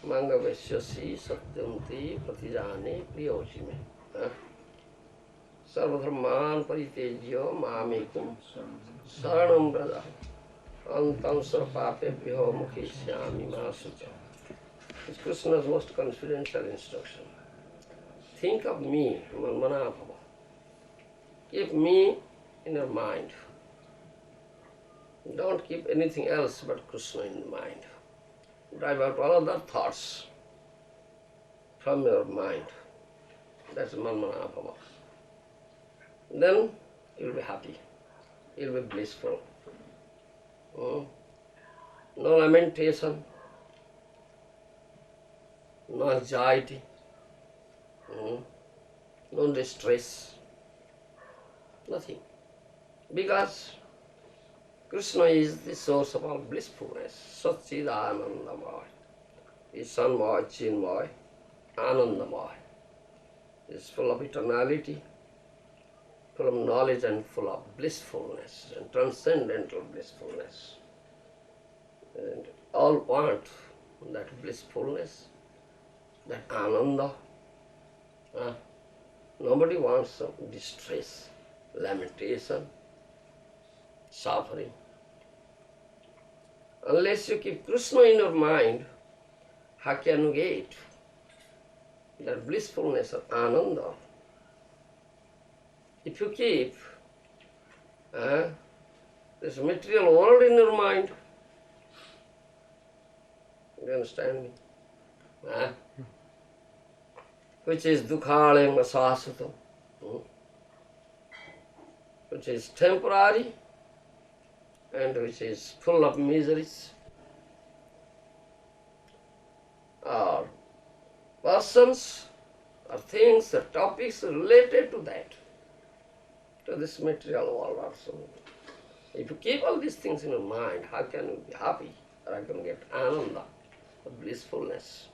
Mangavasyasi satyamti pratijane priyosi me. Sarvadharman paritejya mamekum saranam braja antam sarpapebhyo mukhishyami masucha. It's Krishna's most confidential instruction. Think of me, Manmanabhava. Keep me in your mind. Don't keep anything else but Krishna in mind. Drive out all other thoughts from your mind. That's Manmanabhava. Then you'll be happy. You'll be blissful. No lamentation, no anxiety, no distress, nothing. Because Krishna is the source of all blissfulness, Satchidanandamaya. He is Sanmaya, Chinmaya, Anandamaya. He is full of eternality, full of knowledge and full of blissfulness and transcendental blissfulness. And all want that blissfulness, that ananda. Nobody wants some distress, lamentation, suffering. Unless you keep Krishna in your mind, how can you get that blissfulness of ananda? If you keep this material world in your mind, you understand me? Which is dukhalem asasutam, which is temporary and which is full of miseries, or persons or things or topics related to that, to this material world also. If you keep all these things in your mind, how can you be happy, or how can you get ananda, blissfulness?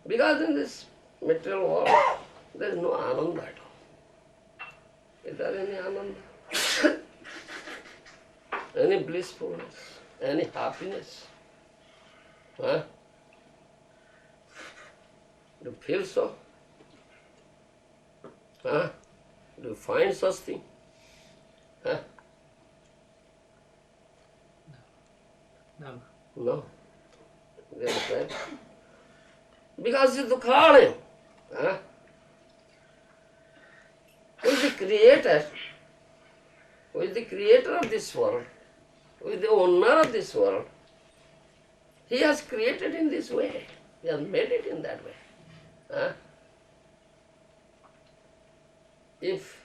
Because in this material world, there is no ananda at all. Is there any ananda? Any blissfulness? Any happiness? Do you feel so? Do you find such thing? No. No. You understand? Because it's dukhalem. Who is the creator? Who is the creator of this world? Who is the owner of this world? He has created in this way. He has made it in that way. If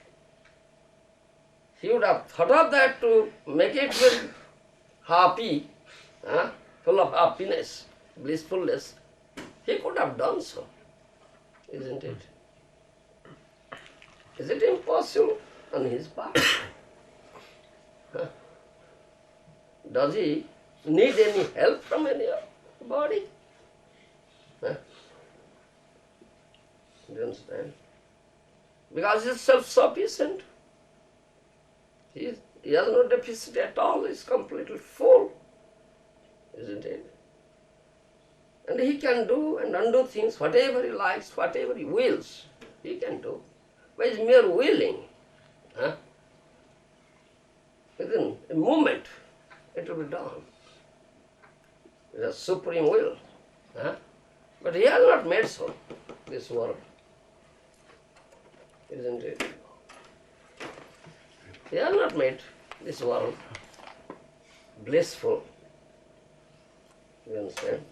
he would have thought of that to make it very happy, full of happiness, blissfulness, he could have done so, isn't it? Is it impossible on his part? Does he need any help from anybody? Do you understand? Because he is self-sufficient. He has no deficit at all. He is completely full, isn't it? And he can do and undo things, whatever he likes, whatever he wills, he can do. By his mere willing, within a moment, it will be done. It is supreme will. But he has not made so, this world. Isn't it? He has not made this world blissful. You understand?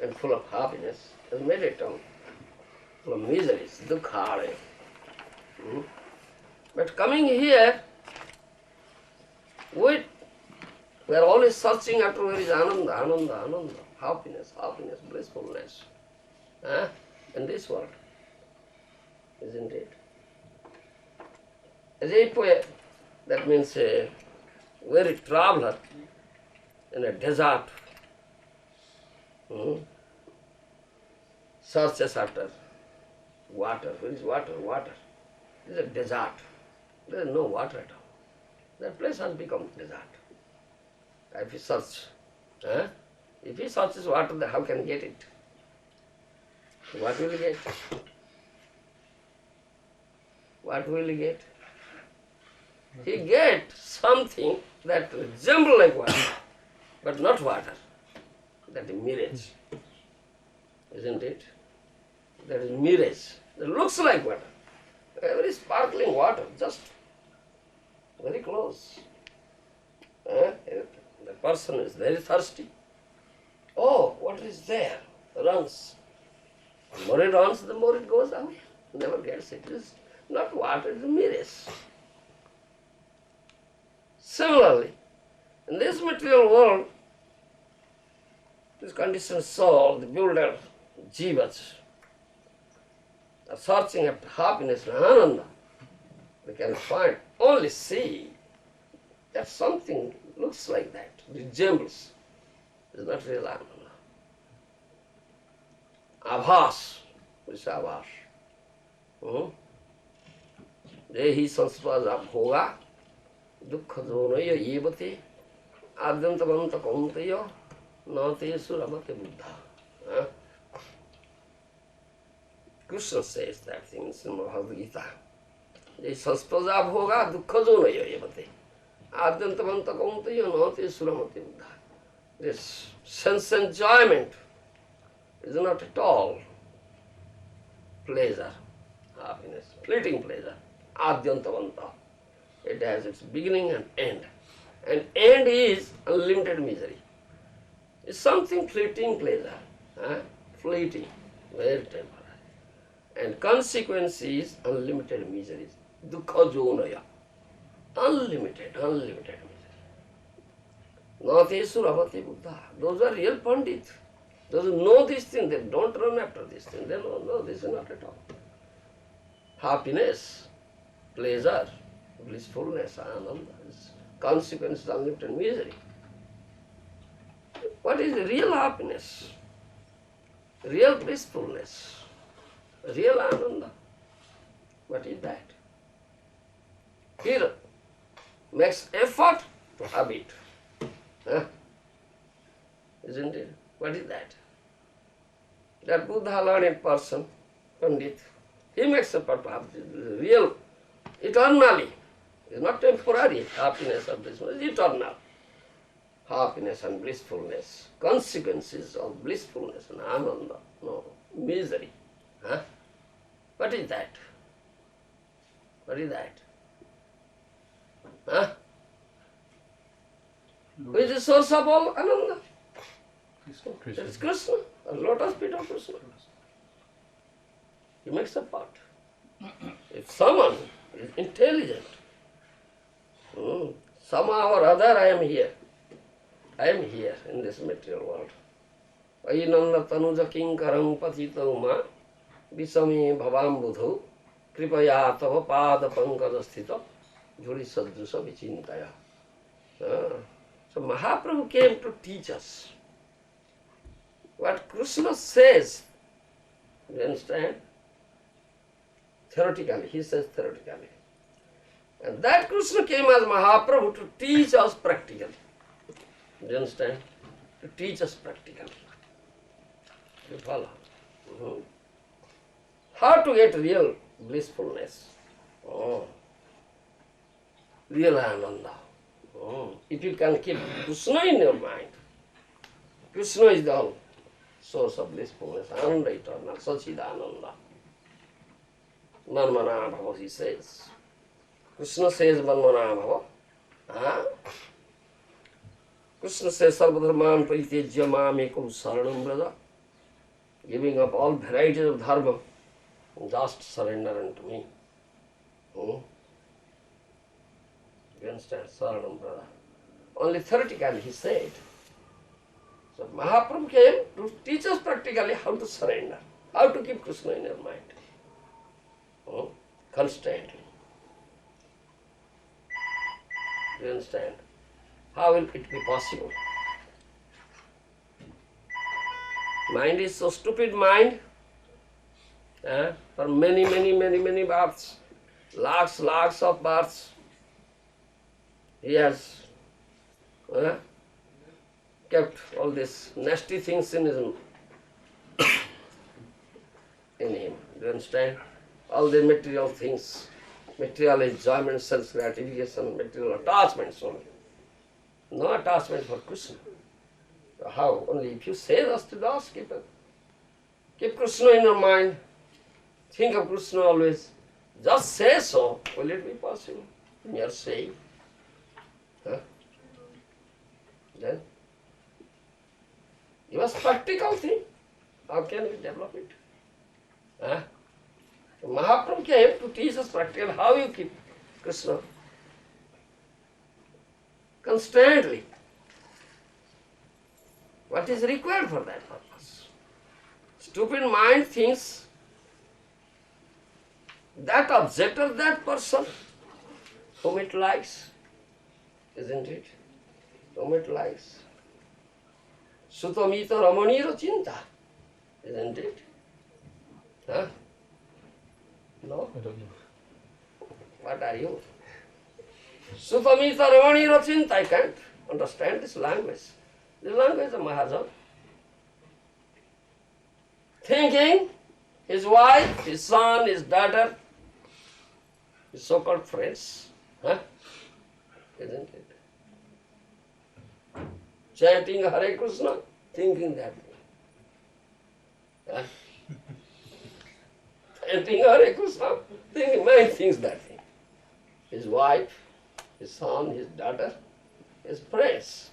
And full of happiness. He has made it full of miseries, dukkha. But coming here, we are always searching after where is ananda, ananda, ananda, happiness, happiness, blissfulness. In this world. Isn't it? As if that means a very traveler in a desert searches after water. Where is water? Water. It is a desert. There is no water at all. That place has become desert. If you search If he searches water, then how can he get it? What will he get? What will he get? He get something that resembles like water, but not water. That is mirage. Isn't it? That is mirage. It looks like water. Very sparkling water, just very close. The person is very thirsty. Oh, what is there? Runs. The more it runs, the more it goes away. Never gets it. It is not water, it is mirage. Similarly, in this material world, this conditioned soul, the builder, jivas, are searching after happiness and ananda. They can find, only see that something looks like that, resembles. It is not real ananda. Abhas, what is abhas? Dehi sanspaja bhoga, dukkha jonaya yevate, adyantavanta kaunteya, nate suramate buddha. Krishna says that thing in Srimad Bhagavad Gita. Dehi sanspaja bhoga, dukkha jonaya yevate, adyantavanta kaunteya, nate suramate buddha. This sense enjoyment is not at all pleasure, happiness, fleeting pleasure, adyantavanta. It has its beginning and end. And end is unlimited misery. It's something fleeting pleasure, fleeting, very temporary. And consequence is unlimited misery. Dukkha jonaya, unlimited misery. Nate suravati buddha. Those are real pandits. Those who know this thing, they don't run after this thing. They know, no, this is not at all. Happiness, pleasure, blissfulness, ananda, consequence, unlimited misery. What is real happiness? Real blissfulness, real ananda. What is that? Here makes effort to have it. Isn't it? What is that? That Buddha learned person, Pandit, he makes effort to have real, eternally. It's not temporary happiness or blissfulness, it's eternal. Happiness and blissfulness, consequences of blissfulness and ananda, no, misery. What is that? What is that? Who is the source of all ananda? That is Krishna, the lotus feet of Krishna. He makes a part. If someone is intelligent, somehow or other I am here. I am here in this material world. Ainanda tanuja kinkaram patita uma visame bhavam budhu kripaya tava pada pankaja sthita jhuri sadrusa vichintaya. So Mahaprabhu came to teach us what Krishna says. You understand? Theoretically, he says theoretically. And that Krishna came as Mahaprabhu to teach us practically. You understand? To teach us practically. You follow? How to get real blissfulness? Real ananda. If you can keep Krishna in your mind, Krishna is the whole source of blissfulness, ananda eternal, sachidananda. Manmana bhava, he says. Krishna says manmana bhava. Krishna says sarvadharman paritejya mamekam saranam braja. Giving up all varieties of dharma, just surrender unto me. You understand? Saranam brother. Only theoretically he said. So Mahaprabhu came to teach us practically how to surrender, how to keep Krishna in your mind. Constantly. You understand? How will it be possible? Mind is so stupid mind. For many births, lakhs of births, he has kept all these nasty things in him. Do you understand? All the material things, material enjoyment, self-gratification, material attachments only. No attachment for Krishna. So how? Only if you say das to das, keep Krishna in your mind. Think of Krishna always. Just say so. Will it be possible? You are saying. Huh? Then? It was practical thing. How can we develop it? Huh? So Mahaprabhu came to teach us practical how you keep Krishna constantly. What is required for that purpose? Stupid mind thinks that object or that person whom it likes, isn't it? Whom it likes. Sutamita Ramanira Chinta, isn't it? Huh? No? I don't know. What are you? Sutamita Ramanira Chinta, I can't understand this language. The language of Maharaj. Thinking his wife, his son, his daughter, his so-called friends, huh? Isn't it? Chanting Hare Krishna, thinking that way. Huh? Chanting Hare Krishna, thinking many things that way. His wife, his son, his daughter, his friends,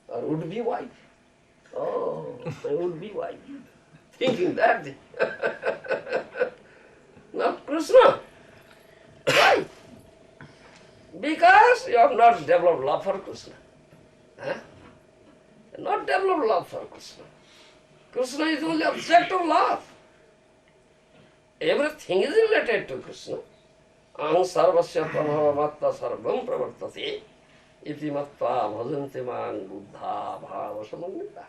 or would-be wife. Oh, my would-be wife. Thinking that way. Not Krishna. Why? Because you have not developed love for Krishna. Huh? Not developed love for Krishna. Krishna is only object of love. Everything is related to Krishna. Aham sarvasya prabhava matta sarvam pravartate iti mattva bhajanti man buddha bhava samannita.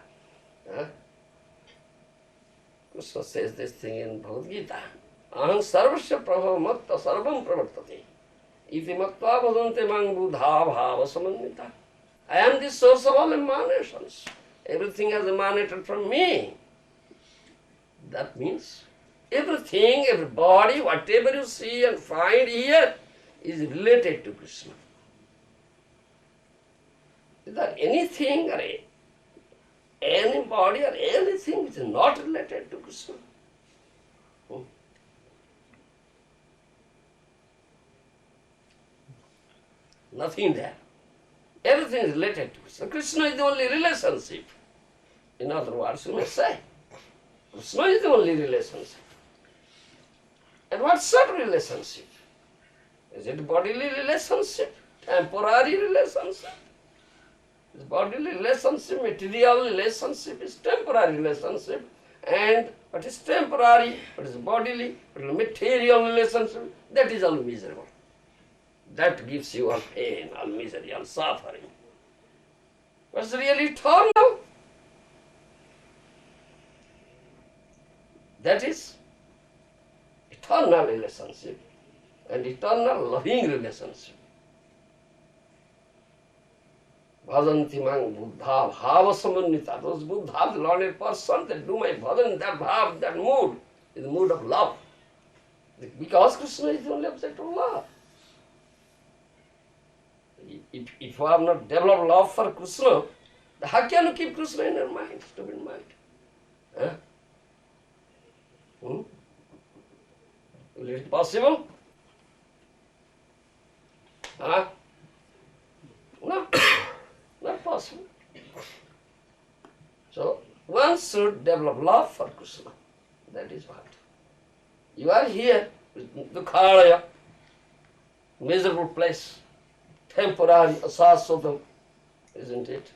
Krishna says this thing in Bhagavad Gita. Aham sarvasya prabhava matta sarvam pravartate iti mattva bhajanti man buddha bhava samannita. I am the source of all emanations. Everything has emanated from me. That means everything, everybody, whatever you see and find here is related to Krishna. Is there anything or anybody or anything which is not related to Krishna? Nothing there. Everything is related to Krishna. Krishna is the only relationship. In other words, you may say, Krishna is the only relationship. And what sort of relationship? Is it bodily relationship? Temporary relationship? Is bodily relationship, material relationship is temporary relationship. And what is temporary, what is bodily, what is material relationship, that is all miserable. That gives you all pain, all misery, all suffering. What's really eternal? That is eternal relationship and eternal loving relationship. Bhajanti mang buddha bhava samannita. Those buddhas, learned persons that do my bhajan, that bhav, that mood is the mood of love. Because Krishna is the only object of love. If you have not developed love for Krishna, how can you keep Krishna in your mind, stupid mind? Huh? Will it be possible? Huh? No, not possible. So, one should develop love for Krishna. That is what. You are here with Dukhalaya, miserable place, temporary, asasodam, isn't it?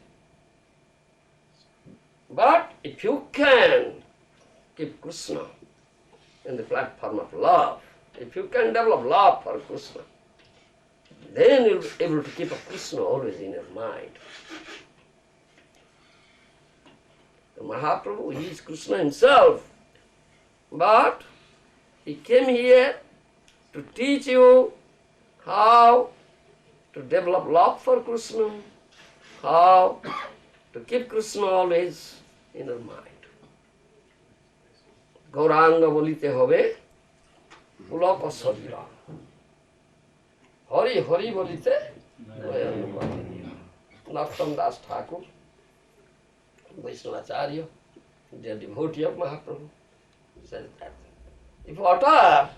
But if you can keep Krishna in the platform of love, if you can develop love for Krishna, then you'll be able to keep a Krishna always in your mind. The Mahaprabhu, he is Krishna himself, but he came here to teach you how to develop love for Krishna, how to keep Krishna always in our mind. Gauranga bolite hobe, pulaka sarira. Hari Hari bolite, Narottam Das Thakur, Vaishnavacharya, the devotee of Mahaprabhu, says that. If you utter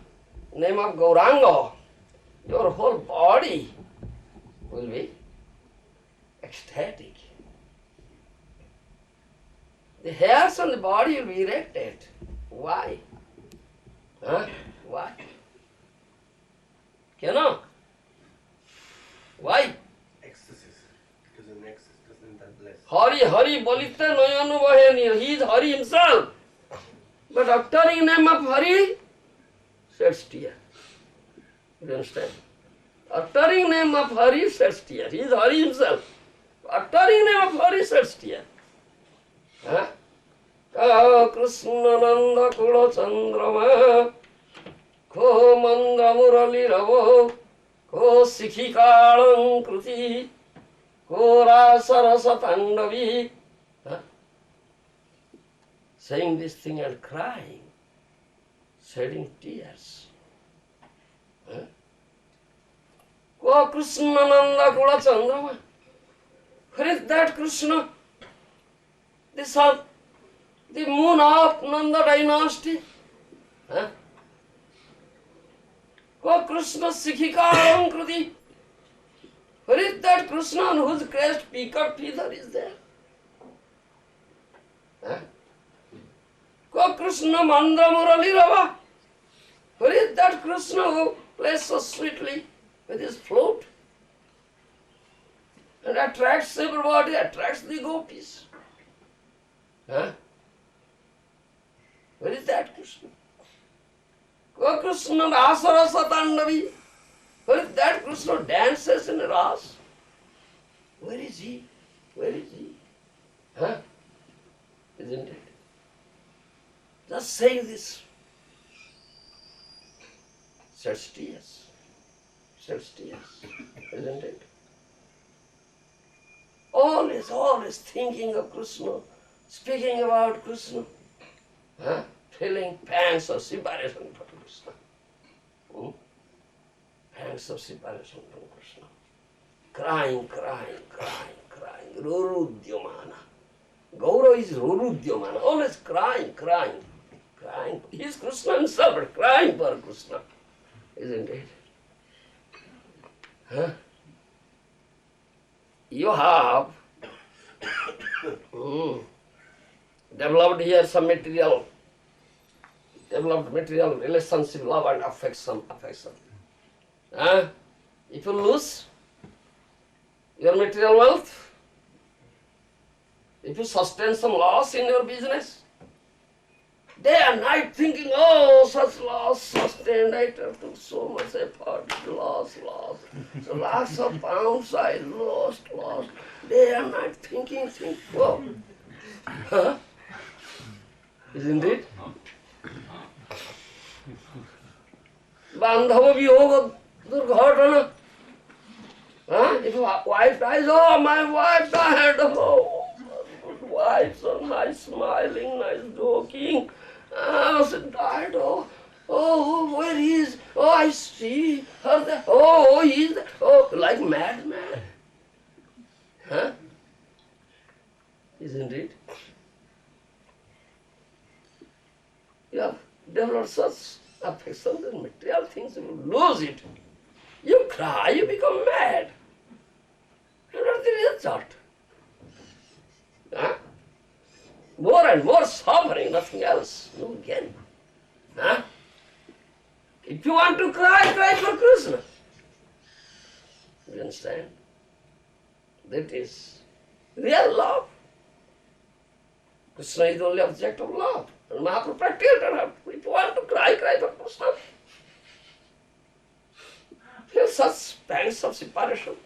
name of Gauranga, your whole body will be ecstatic. The hairs on the body will be erected. Why? Huh? Why? Cannot. Why? Excesses. Because an excess doesn't that bless. Hari Hari Bolite Nayanu Vaheni. He is Hari himself. But uttering name of Hari sheds tear. You understand? Uttering name of Hari sheds tear. He is Hari himself. Uttering name of Hari sheds tear. Huh? Krsna Nanda Kula Chandrama Ko Mandra Murali Ravo Ko Sikhikalam Kruti Ko Rasa Rasa Tandavi. Saying this thing and crying, shedding tears. Ko Krishna Nanda Kula Chandrama. Where is that Krishna? The sun, the moon of Nanda dynasty. Ko Krishna Sikhikaram Kruti. Where is that Krishna on whose crest peacock feather is there? Ko Krishna Mandra Murali Rava. Where is that Krishna who plays so sweetly with his flute and attracts everybody, attracts the gopis? Where is that Krishna? Ko Krishna Rasa Rasa Tandavi. Where is that Krishna dances in Ras? Where is he? Where is he? Isn't it? Just saying this. Sheds tears. Sheds tears. Isn't it? Always thinking of Krishna, speaking about Krishna, feeling pangs of separation from Krishna. Pangs of separation from Krishna. Crying. Rorudyamana. Gour is Rorudyamana. Always crying. He is Krishna himself, but crying for Krishna. Isn't it? You have developed here some material relationship, love and affection. If you lose your material wealth, if you sustain some loss in your business, day and night thinking, oh, such loss sustained, I took so much effort, loss. So lakhs of pounds I lost. Day and night thinking, oh. Isn't it? Bandhava Viyoga Durghatana. If a wife dies, oh, my wife died, oh, good wife, so nice smiling, nice joking. She died, oh, where is, oh, I see her there, oh, he's there, oh, like madman. Isn't it? You have developed such affection that material things, you lose it. You cry, you become mad. And what is the result? More and more suffering, nothing else. No gain. If you want to cry for Krishna. You understand? That is real love. Krishna is the only object of love. And Mahaprabhu practiced it. If you want to cry for Krishna. Feel such pangs of separation.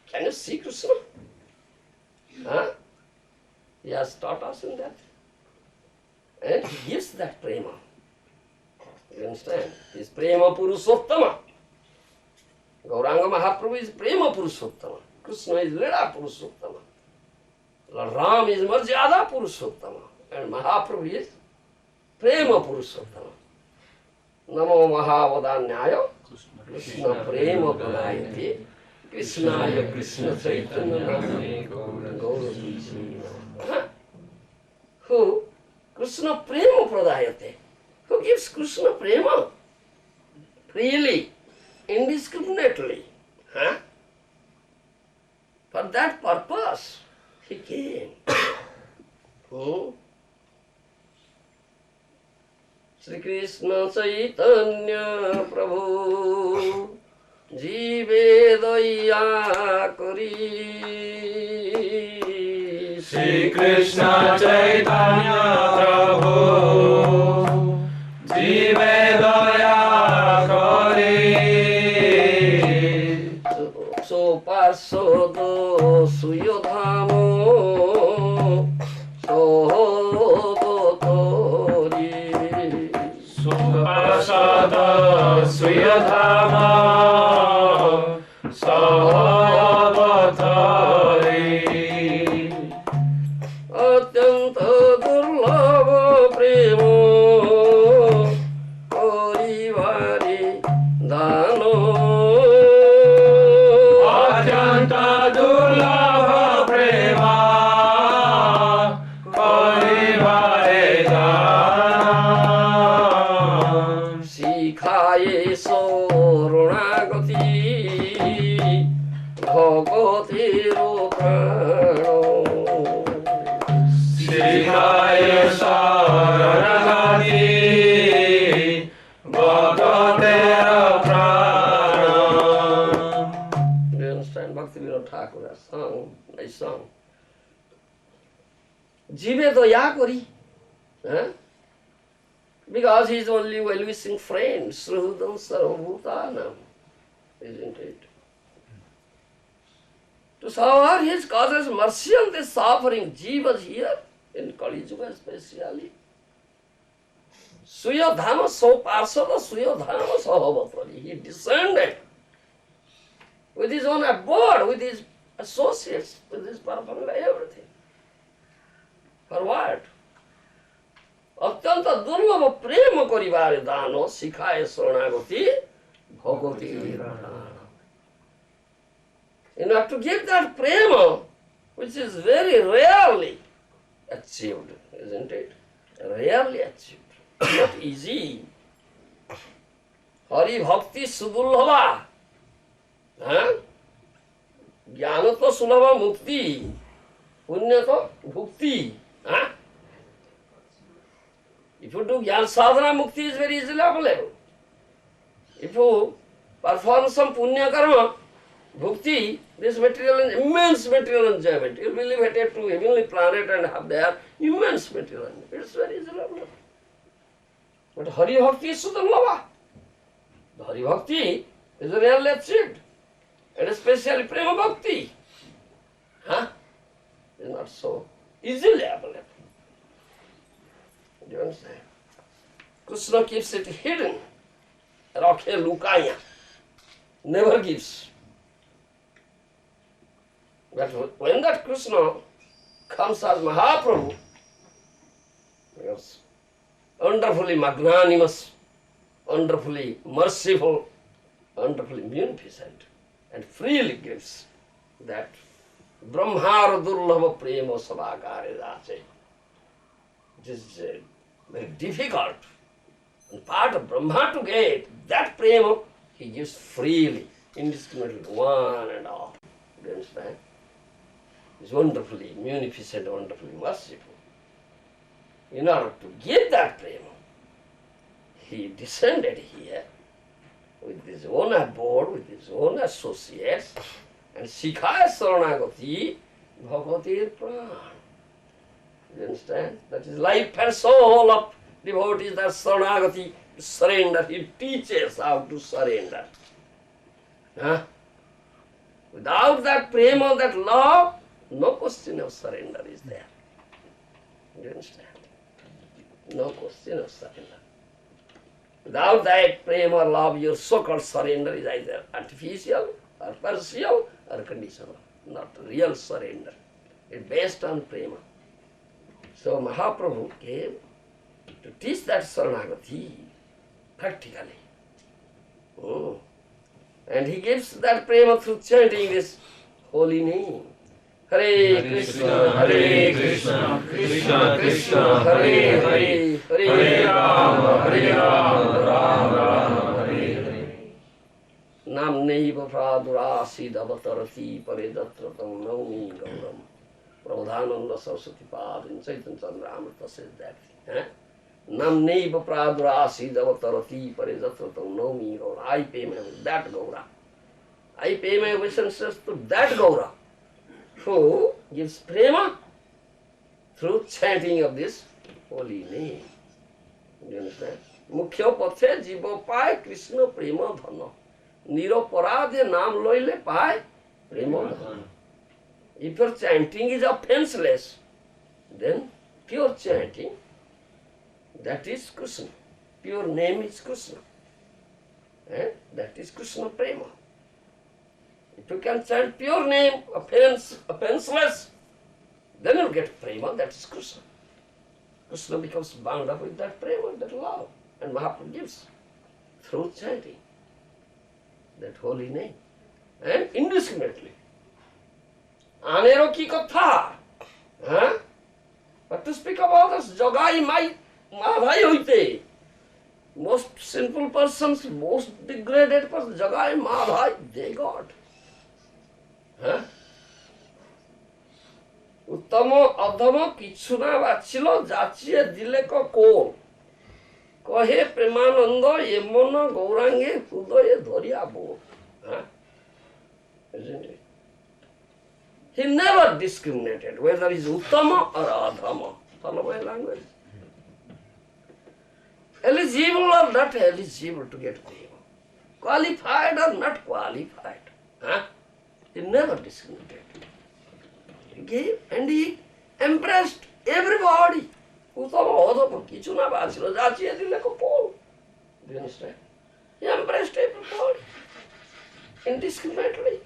Can you see Krishna? He has taught us in that. And he gives that prema. You understand? He is prema purushottama. Gauranga Mahaprabhu is prema purushottama. Krishna is lila purushottama. Lord Ram is Marjada Purushottama and Mahaprabhu is Prema Purushottama. Namo Mahavadanyaya Krishna Prema Pradayate Krishnaya Krishna Chaitanya Namane Gour. Who? Krishna Prema Pradayate. Who gives Krishna Prema? Freely, indiscriminately. Huh? For that purpose, he came. Sri Krishna Chaitanya Prabhu Jive Daya Kari. Sri Krishna Chaitanya Prabhu Jive Daya Kari. So Parsodo Suyodhamo Sohodotori. Supasada Suyadhama Sahavatari. Atyanta Durlava Premo Korivari Dano. Atyanta Durlabha Prema Karivare Dana. Sikhaye Sorunagati Bhagavati Prano. Sikhaye Saranagati Bhagatera Prana. Do you understand? Bhakti Vinod Thakur has sung, nice song. Jive Daya Kori. Huh? Because he is only well-wishing friend, Srahudam Sarvabhutanam, isn't it? To shower his causes mercy on the suffering jivas here, in Kali Yuga especially. Suyadhama Soparsada Suyadhama Sahavatari. He descended with his own abode, with his associates, with his paraphernalia, everything. For what? Atyanta durlabha prema karibare dano sikhaye saranagati bhagavati radha. In order to give that prema, which is very rarely achieved, isn't it? Rarely achieved. Not easy. Hari bhakti sudurlabha. Jnana to sulabha mukti. Punya to bhukti. If you do Jnana sadhana, mukti is very easily available. If you perform some punya karma, bhukti, this material, immense material enjoyment. You will be elevated to heavenly planet and have there immense material enjoyment. It's very easily available. But Hari Bhakti is Sudurlabha. The Hari Bhakti is rarely achieved. And especially Prema Bhakti. Is not so easily available. Do you understand? Krishna keeps it hidden. Rakhe Lukaya. Never gives. But when that Krishna comes as Mahaprabhu, yes, wonderfully magnanimous, wonderfully merciful, wonderfully munificent, and freely gives that Brahmara Durlabha Prema Sabhakare Dase. It is very difficult. And part of Brahma to get that prema, he gives freely, indiscriminately, one and all. Do you understand? He's wonderfully munificent, wonderfully merciful. In order to give that prema, he descended here with his own abode, with his own associates, and Sikhaya Saranagati Bhagavati Pran. You understand? That is life and soul of devotees, that Saranagati, surrender. He teaches how to surrender. Without that prema, that love, no question of surrender is there. You understand? No question of surrender. Without that prema or love, your so-called surrender is either artificial or partial or conditional, not real surrender. It's based on prema. So Mahaprabhu came to teach that Saranagati practically. Oh. And he gives that prema through chanting this holy name. Hare Krishna, Hare Krishna, Krishna Krishna, Hare Hare, Hare Rama, Hare Rama, Rama Rama, Hare Hare. Namneiva pradurasi davatarati paredatratam naumi gauram. Prabodhananda Saraswati Pad in Chaitanya Chandramrita says that. Namneiva pradurasi davatarati paredatratam naumi gauram. I pay my that Gaura. I pay my obeisances to that Gaura, who gives prema through chanting of this holy name. You understand? Mukhya pathe jiva pai Krishna prema dhana. Niroparade naam loile pai prema dhana. If your chanting is offenseless, then pure chanting, that is Krishna. Pure name is Krishna. And that is Krishna prema. If you can chant pure name, offenseless, then you get prema, that is Krishna. Krishna becomes bound up with that prema, that love. And Mahaprabhu gives through chanting that holy name. And indiscriminately. Anero ki katha. But to speak about this Jagai Mai Madhai Hoite. Most sinful persons, most degraded persons, Jagai Madhai, they got. उत्तम अधम किछु ना बाछिलो जाचिए दिले को कोल कहे प्रेमानंद ये मन गौरांगे हृदय धरिया बोल. Isn't it? He never discriminated whether he's uttama or adhama. Follow my language. Eligible or not eligible to get prema. Qualified or not qualified. He never discriminated. He gave and he embraced everybody. Uttama adhama kichu na bachilo jachiye dile ko pol. Do you understand? He embraced everybody indiscriminately.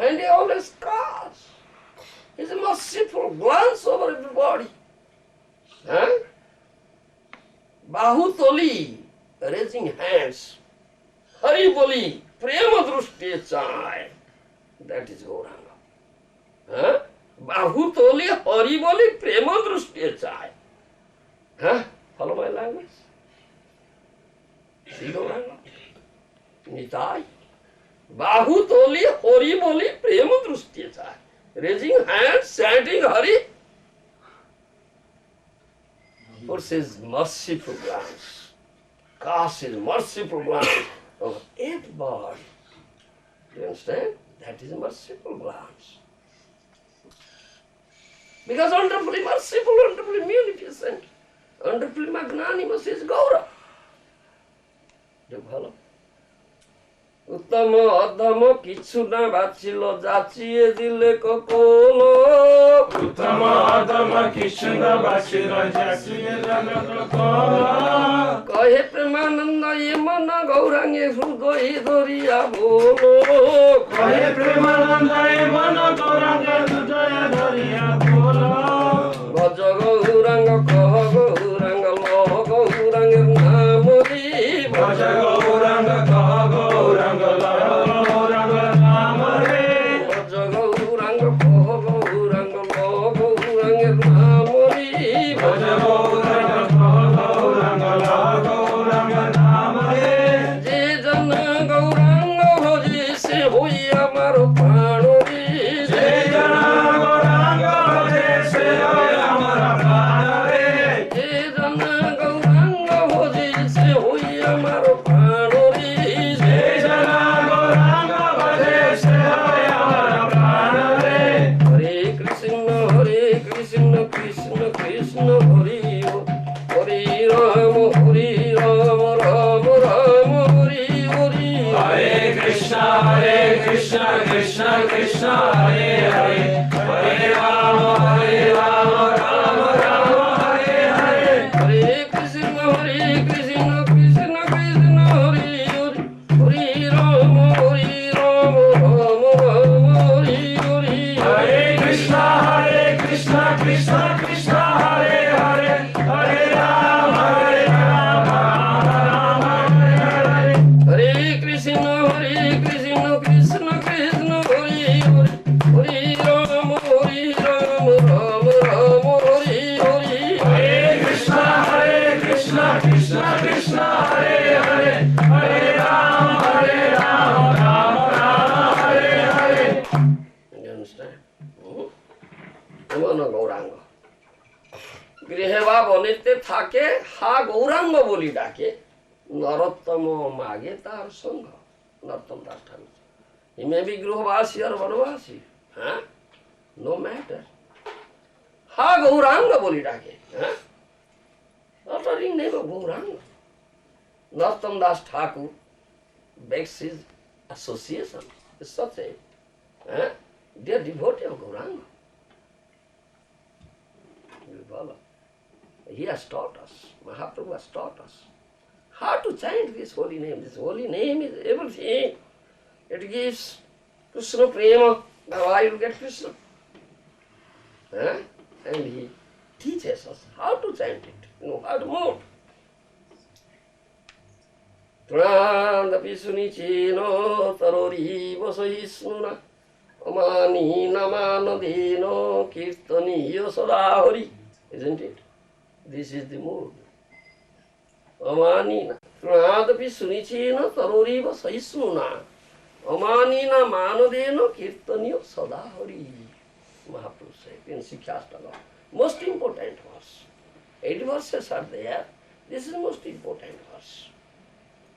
And he always casts his merciful glance over everybody. Bahutoli, raising hands. Hari Boli, Prema Drushti Chai. That is Gauranga. Bahutoli, Hari Boli, Prema Drushti Chai. Follow my language? See Gauranga? Nitai. Bahutoli, Hari Boli, Prema Drushti Chai. Raising hands, chanting Hari. Puts his merciful glance, casts his merciful glance over everybody. Do you understand? That is merciful glance. Because wonderfully merciful, wonderfully munificent, wonderfully magnanimous is Gaura. Do you follow? Uttama adhama kichu na bachilo jachiye dile ko kolo. Uttama adhama kichu na bachilo jachiye dile ko kolo. Kahe premananda ye mana gaurange hrudoye dhariya bolo. Kahe premananda ye mana gaurange hrudoye dhariya bolo. Bhaja gauranga kaha gauranga lo gauranga namori. Bhaja gauranga kaha gauranga lo gauranga namori. Bhaja gauranga kaha gauranga lo gauranga namori. Bhaja gauranga kaha gauranga lo gauranga namori. Je jana gauranga bhaje se hoy amaro pranori. Je jana gauranga bhaje se hoy amaro pranori. Je jana gauranga bhaje se hoy amaro pranori. Je jana gauranga bhaje se hoy amaro pranori. Hare Krishna, Krishna Krishna, Hare Hare Rama, Rama Rama, Hare Hare. Hare Krishna, Krishna Krishna, Hare Hare. Hare Rama, Rama Rama, Hare Hare. Hare Krishna, Krishna Krishna, Hare Hare. Hare Rama, Rama Rama, Hare Krishna Krishna Hare Hare Hare Rama Rama Hare Hare Krishna Krishna Krishna Hare Hare Hare Rama Rama Hare Hare Krishna Krishna Krishna Hare Hare Hare Rama Rama Hare Hare. You understand? এমন গৌরাঙ্গ গৃহে বা বনেতে থাকে হা গৌরাঙ্গ বলি ডাকে নরোত্তম মাগে তার সঙ্গ নরোত্তম দাস ঠাকুর হি may be গৃহবাসী আর বনবাসী হ্যাঁ no matter হা গৌরাঙ্গ বলি ডাকে হ্যাঁ uttering name of Gauranga. Narottam Das Thakur begs his association is such a dear devotee of Gauranga. You follow? He has taught us, Mahaprabhu has taught us how to chant this holy name. This holy name is everything. It gives Krishna prema, now I will get Krishna. And he teaches us how to chant it, how to move. Trandapi sunicino tarori vasahisnuna amani namanadino kirtaniyo sadahari. Isn't it? This is the mood. Amani Trandapi sunicino tarori vasahisnuna amani namanadino kirtaniyo sadahari. Mahaprabhu said in Sikhyastaka. Most important verse. 8 verses are there. This is the most important verse.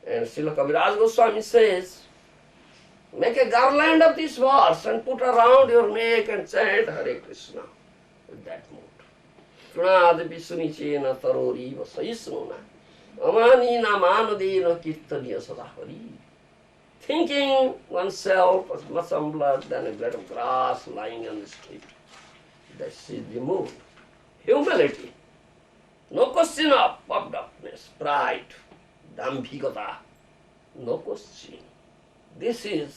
And Srila Kaviraj Goswami says, make a garland of this verse and put around your neck and chant Hare Krishna with that mood. Trunadapi sunichena tarori vasaisnuna amanina manadena kirtaniya sadahari. Thinking oneself as much humbler than a blade of grass lying on the street. That is the mood. Humility. No question of puffed upness, pride, dambhikata. No question. This is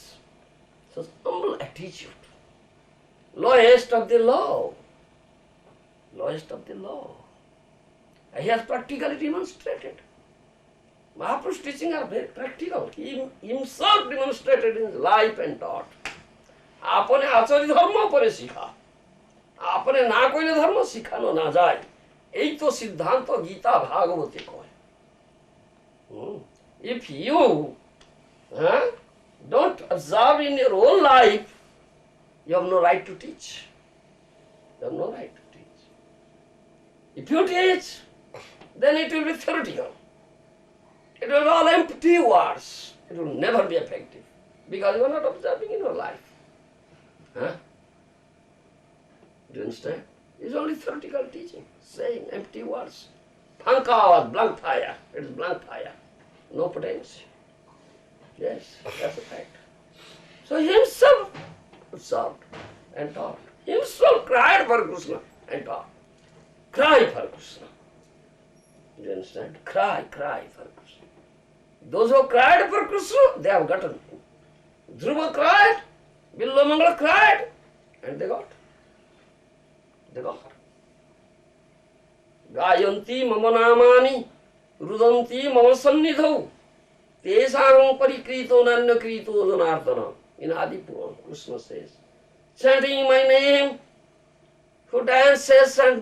such humble attitude. Lowest of the law. Lowest of the law. He has practically demonstrated. Mahaprabhu's teaching are very practical. He himself demonstrated in his life and taught. आपने आचार्य धर्म परे सीखा आपने ना कोई धर्म सिखानो ना जाए এই তো সিদ্ধান্ত গীতা ভাগবতে কয় if you don't observe in your own life you have no right to teach. You have no right to teach. If you teach then it will be theoretical. It will be all empty words. It will never be effective because you are not observing in your life. Do you understand? It's only theoretical teaching, saying empty words. Phanka was blank fire. It is blank fire. No potential. Yes, that's a fact. So he himself observed and taught. He himself cried for Krishna and taught. Cry for Krishna. Do you understand? Cry for Krishna. Those who cried for Krishna, they have gotten him. Dhruva cried, Billamangala cried, and they got. They got. Gayanti mama namani, rudanti mama sannidhau, tesang parikrito nanyakrito janardana. In Adi Puran, Krishna says, chanting my name, who dances and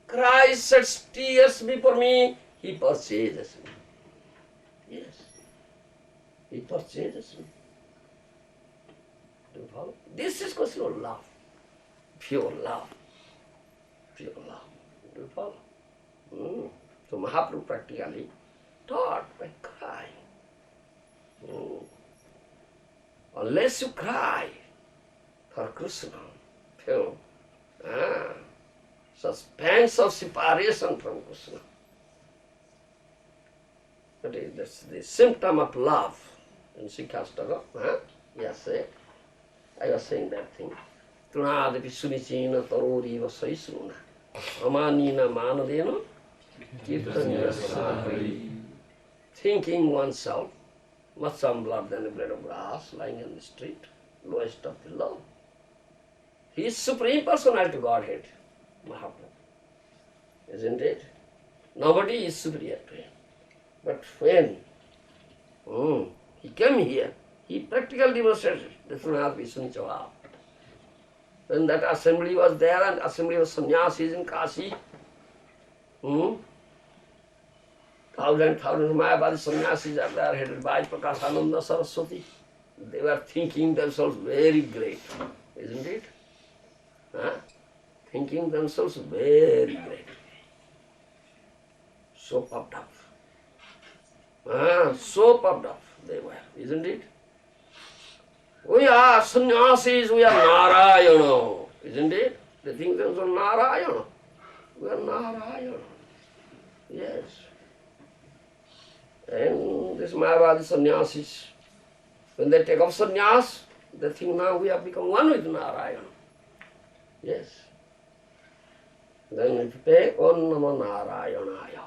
cries, sheds tears before me, he purchases me. Yes, he purchases me. Do you follow? This is question of love, pure love, pure love. Do you follow? So Mahaprabhu practically taught by crying. Unless you cry for Krishna, feel such pangs of separation from Krishna. That's the symptom of love. In Sikhyastaka, yes, I was saying that thing. Trunadapi sunicina tarori vasaisnuna amanina manadena kirtaniya sadahari. Thinking oneself much humbler than a blade of grass lying in the street, lowest of the low. He is Supreme Personality Godhead. Mahaprabhu. Isn't it? Nobody is superior to him. But when he came here, he practically demonstrated the Srimad Vishnu Jawab. When that assembly was there, and assembly of sannyasis in Kashi, thousands of Mayavadi sannyasis are there, headed by Prakashananda Saraswati. They were thinking themselves very great, isn't it? Thinking themselves very great. So puffed up. So puffed up they were, isn't it? We are sannyasis, we are Narayana, isn't it? They think themselves Narayana. We are Narayana. Yes. And this Mayavadi sannyasis, when they take up sannyas, they think now we have become one with Narayana. Yes. Then if you pay Om Namo Narayanaya,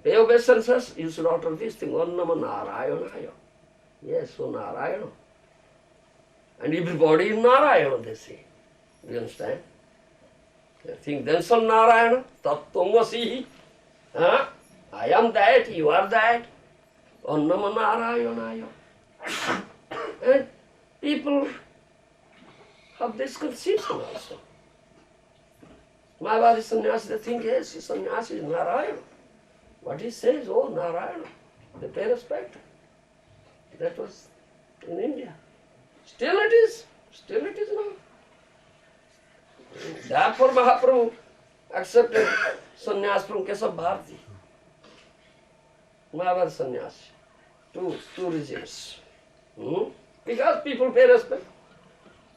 pay obeisances, you should utter this thing, Om Namo Narayanaya. Yes, so Narayana. And everybody is Narayana, they say. Do you understand? They think themselves Narayana, Tattvamasihi. I am that, you are that. Om Namo Narayanaya. And people have this conception also. Mayavadi sannyasi, they think, yes, sannyasi is Narayana. What he says, oh, Narayana. They pay respect. That was in India. Still it is now. Therefore Mahaprabhu accepted sannyas from Keshav Bharati. Mayavadi sannyasi. Two regimes. Because people pay respect.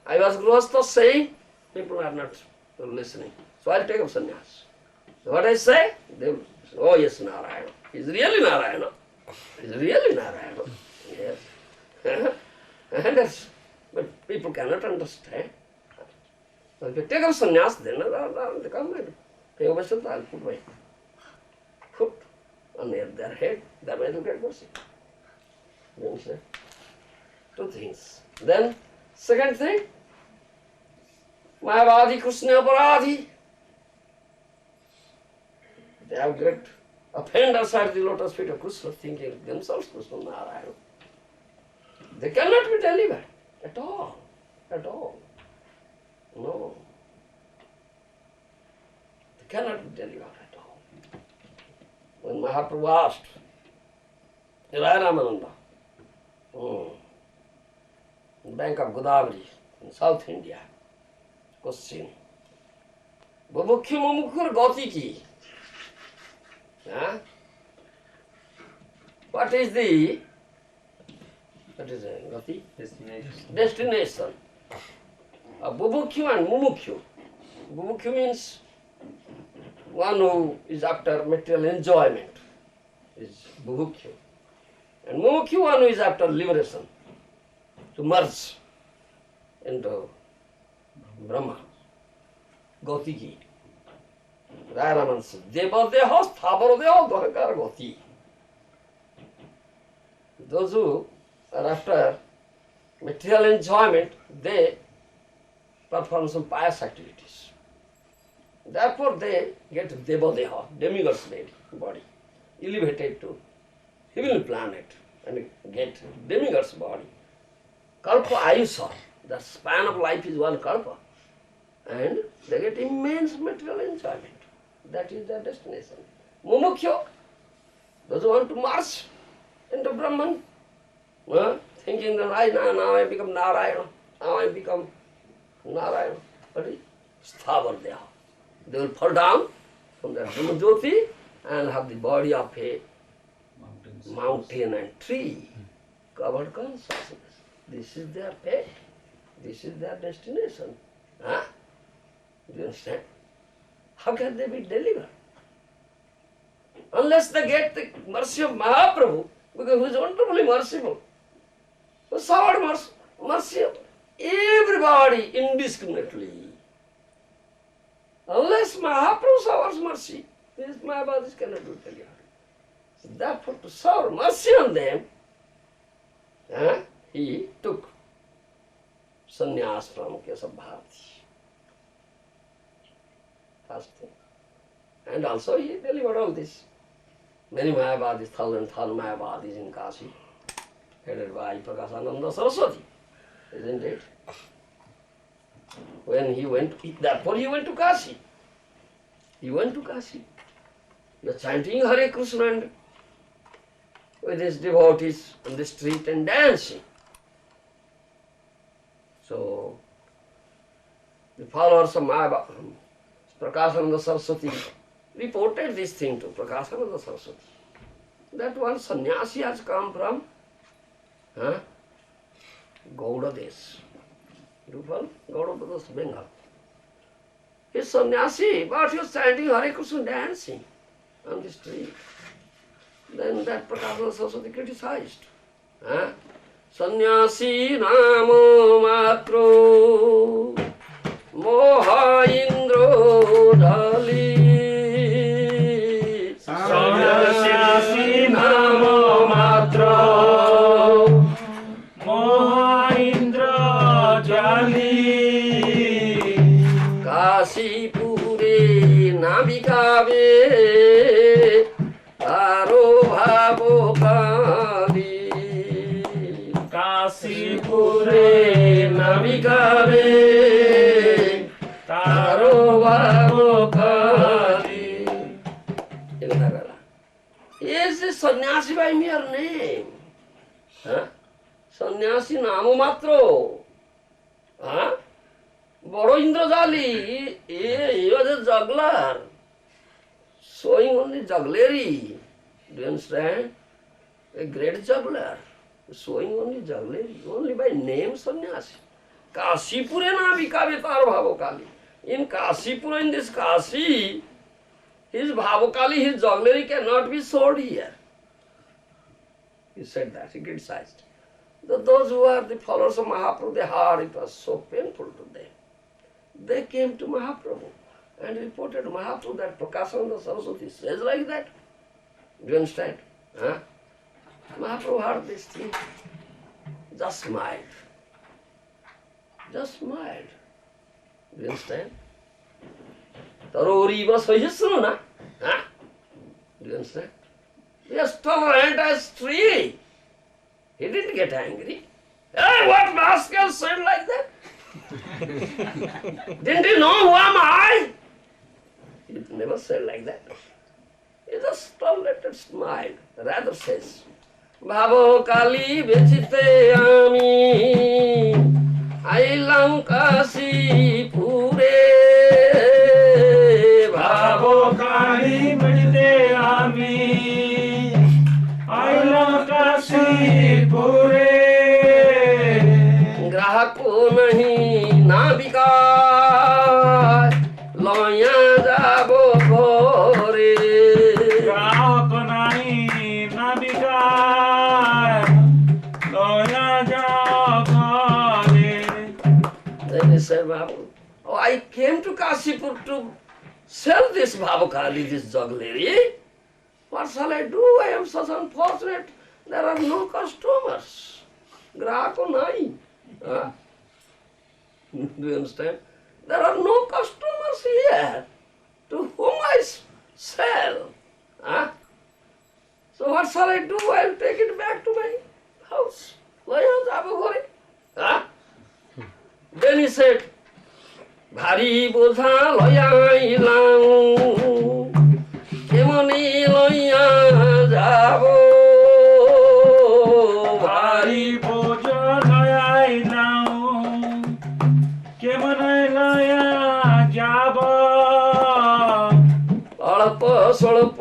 I was Grihastha saying, people are not listening. So I'll take up sannyas. So what I say, they will say, oh yes, Narayana. He's really Narayana. He's really Narayana. Yes. And but people cannot understand. So if you take up sannyas, then they come and pay obeisance, I'll put my foot on their head. That way they'll get mercy. You understand? Two things. Then, second thing, Mayavadi Krishna Aparadhi. They have great offenders at the lotus feet of Krishna, thinking themselves Krishna Narayana. They cannot be delivered at all. At all. No. They cannot be delivered at all. When Mahaprabhu asked Rai Ramananda, in the bank of Godavari in South India, question, Bhubukhi Mumukhur Goti ki? What is the Gati? Destination. Bubukyu and Mumukyu. Bubukyu means one who is after material enjoyment, is Bubukyu. And Mumukyu, one who is after liberation, to merge into Brahma. Gotiki. Rairaman says, Deva Deha, Thabara Deha, Dharkar Goti. Those who are after material enjoyment, they perform some pious activities. Therefore they get Devadeha, demigod's body, elevated to heavenly planet and get demigod's body. Kalpa Ayusa, the span of life is one kalpa. And they get immense material enjoyment. That is their destination. Mumukhyo, those who want to march into Brahman, thinking that now I become Narayana, now I become Narayana. But Sthavar Deha. They will fall down from their Brahmajyoti and have the body of a mountain and tree, covered consciousness. This is their fate. This is their destination. Do you understand? How can they be delivered? Unless they get the mercy of Mahaprabhu, because he is wonderfully merciful. So showered mercy of everybody indiscriminately. Unless Mahaprabhu showers mercy, these Mayavadis cannot be delivered. So therefore, to shower mercy on them, he took sannyas from Keshav Bharati. first thing. And also he delivered all this. Many Mayavadis, thousand Mayavadis in Kashi, headed by Prakasananda Saraswati, isn't it? When he went, therefore he went to Kashi. He went to Kashi. The chanting Hare Krishna and with his devotees on the street and dancing. So, the followers of Prakasananda Saraswati reported this thing to Prakasananda Saraswati. That one sannyasi has come from Gour Desh. You follow? Gour Desh, Bengal. He's sannyasi, but he was chanting Hare Krishna dancing on the street. Then that Prakasananda Saraswati criticized. Sannyasi namo matro moha indro dali. Sannyasi namo matro moha indra jali. Kashi pure navikabe taro bhavo kali. Kasipure navigave taro bhavo kali. Is this sannyasi by mere name? Sannyasi namo matro. Boro Indrajali, he was a juggler, showing only jugglery. Do you understand? A great juggler, showing only jugglery, only by name sannyasi. Kashipure na vikave tar bhavokali. In Kashipura, in this Kashi, his bhavokali, his jugglery cannot be sold here. He said that, he criticized. Those who are the followers of Mahaprabhu, they heard it was so painful to them. They came to Mahaprabhu and reported Mahaprabhu that Prakasananda Saraswati says like that. Do you understand? Mahaprabhu heard this thing, just smiled. Just smiled. Do you understand? Taroriva sahisruna. Do you understand? He was tolerant as tree. He didn't get angry. Hey, what rascal said like that? Didn't you know who am I? He never said like that. He just tolerated, smiled. Rather says, Bhavo Kali Vechite Ami Ailam Kasi Pure. Bhavo Kali Vechite Ami Ailam Kasi Pure. Grahako nahi na bikay loya jabo ghore. Grahak nahi na bikay loya jabo ghore. Then he said, Babu, oh, I came to Kashipur to sell this Bhavakali, this jugglery. What shall I do? I am such unfortunate. There are no customers. Grahako nahi. Do you understand? There are no customers here to whom I sell. So what shall I do? I will take it back to my house. Then he said, Bhari bodha loyailam kemani loya jabo. Bhari bodha loyailam kemani loya jabo. অল্প স্বল্প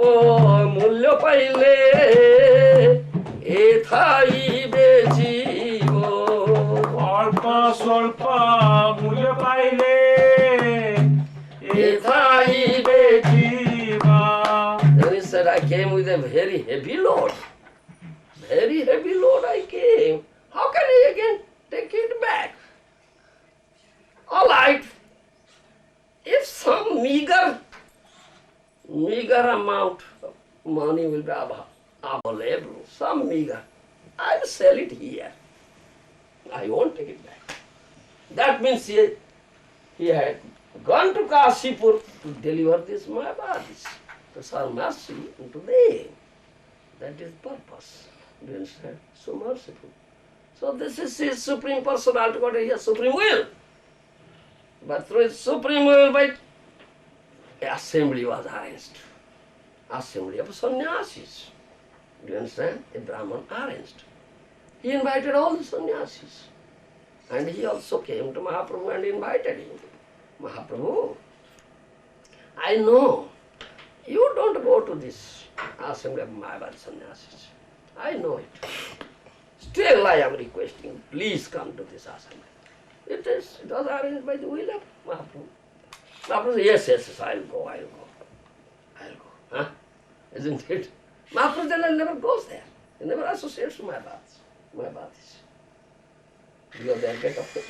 মূল্য পাইলে এথাই বেচিব। অল্প স্বল্প মূল্য পাইলে এথাই বেচিব। Then he said, I came with a very heavy load. Very heavy load I came. How can I again take it back? All right. If some meager amount of money will be available, some meager, I will sell it here. I won't take it back. That means he had gone to Kashipur to deliver these Mayavadis, to serve mercy unto them. That is purpose. Do you understand? So merciful. So this is his supreme personality, what is his supreme will. But through his supreme will, by assembly was arranged. Assembly of sannyasis. Do you understand? A Brahman arranged. He invited all the sannyasis. And he also came to Mahaprabhu and invited him. Mahaprabhu, I know you don't go to this assembly of Mayavadi sannyasis. I know it. Still I am requesting, please come to this assembly. It was arranged by the will of Mahaprabhu. Mahaprabhu said, yes, I'll go. Huh? Isn't it? Mahaprabhu then never goes there. He never associates with Mayavadis. You are there, get off it.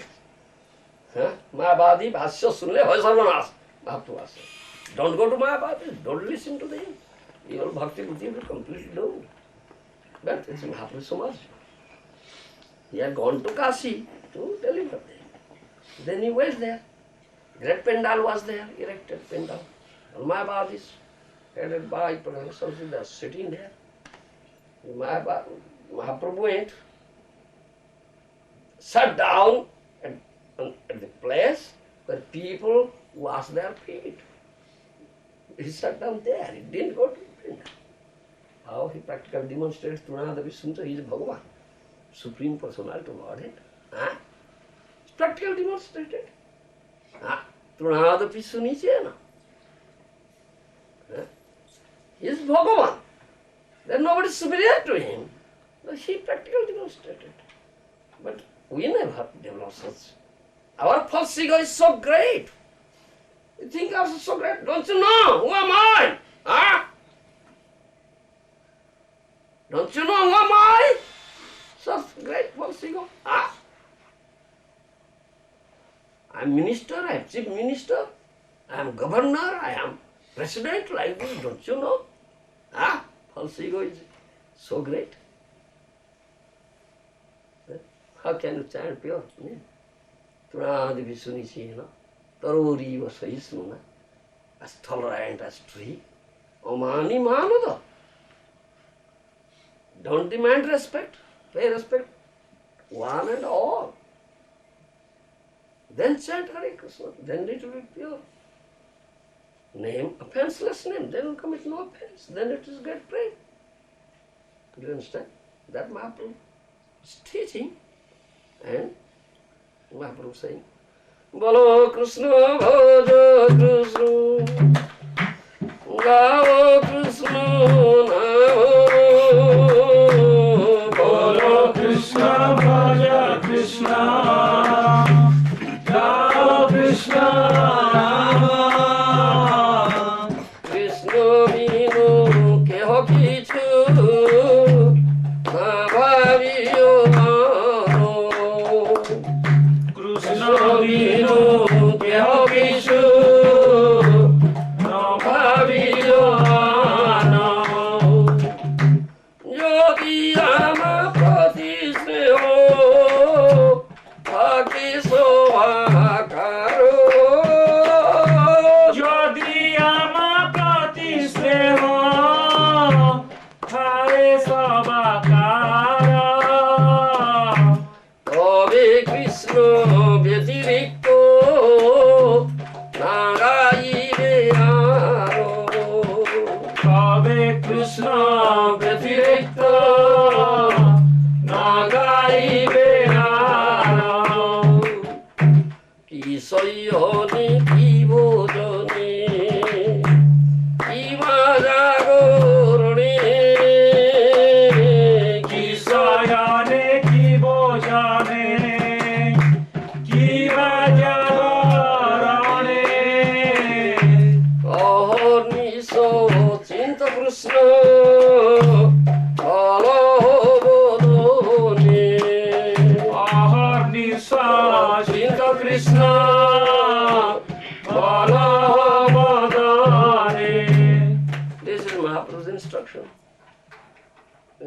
Huh? Mayavadi, Bhashya Sunle, Hoy Sarvanash. Mahaprabhu said, don't go to Mayavadi, don't listen to them. Your bhakti buddhi will completely doomed. But it's Mahaprabhu so much. He had gone to Kashi to deliver them. Then he went there. Great pandal was there, erected pandal. All Mayavadis, headed by Professor, they are sitting there. Mahaprabhu went, sat down at the place where people wash their feet. He sat down there, he didn't go to the pandal. How he practically demonstrates Trunada Vishnu, he is Bhagavan, Supreme Personality of Godhead. Huh? It's practically demonstrated. Trunada Vishnu Nichena. He is Bhagavan. There is nobody superior to him. But he practically demonstrated. But we never develop such. Our false ego is so great. You think ourselves so great? Don't you know? Who am I? Huh? Don't you know who am I? Such great false ego. Ah. I am minister, I am chief minister, I am governor, I am president, like this, don't you know? Ah, false ego is so great. How can you chant pure? Trunadi Vishunichena, Tarori Vasaisuna, as tolerant as tree, Omani Manada. Don't demand respect, pay respect, one and all. Then chant Hare Krishna, then it will be pure. Name, offenseless name, then will commit no offense, then it is great praise. Do you understand? That Mahaprabhu is teaching, and Mahaprabhu saying, Bolo Krishna Bhaja Krishna, Gao Krishna Namo, Bolo Krishna Bhaja Krishna, Gao Krishna.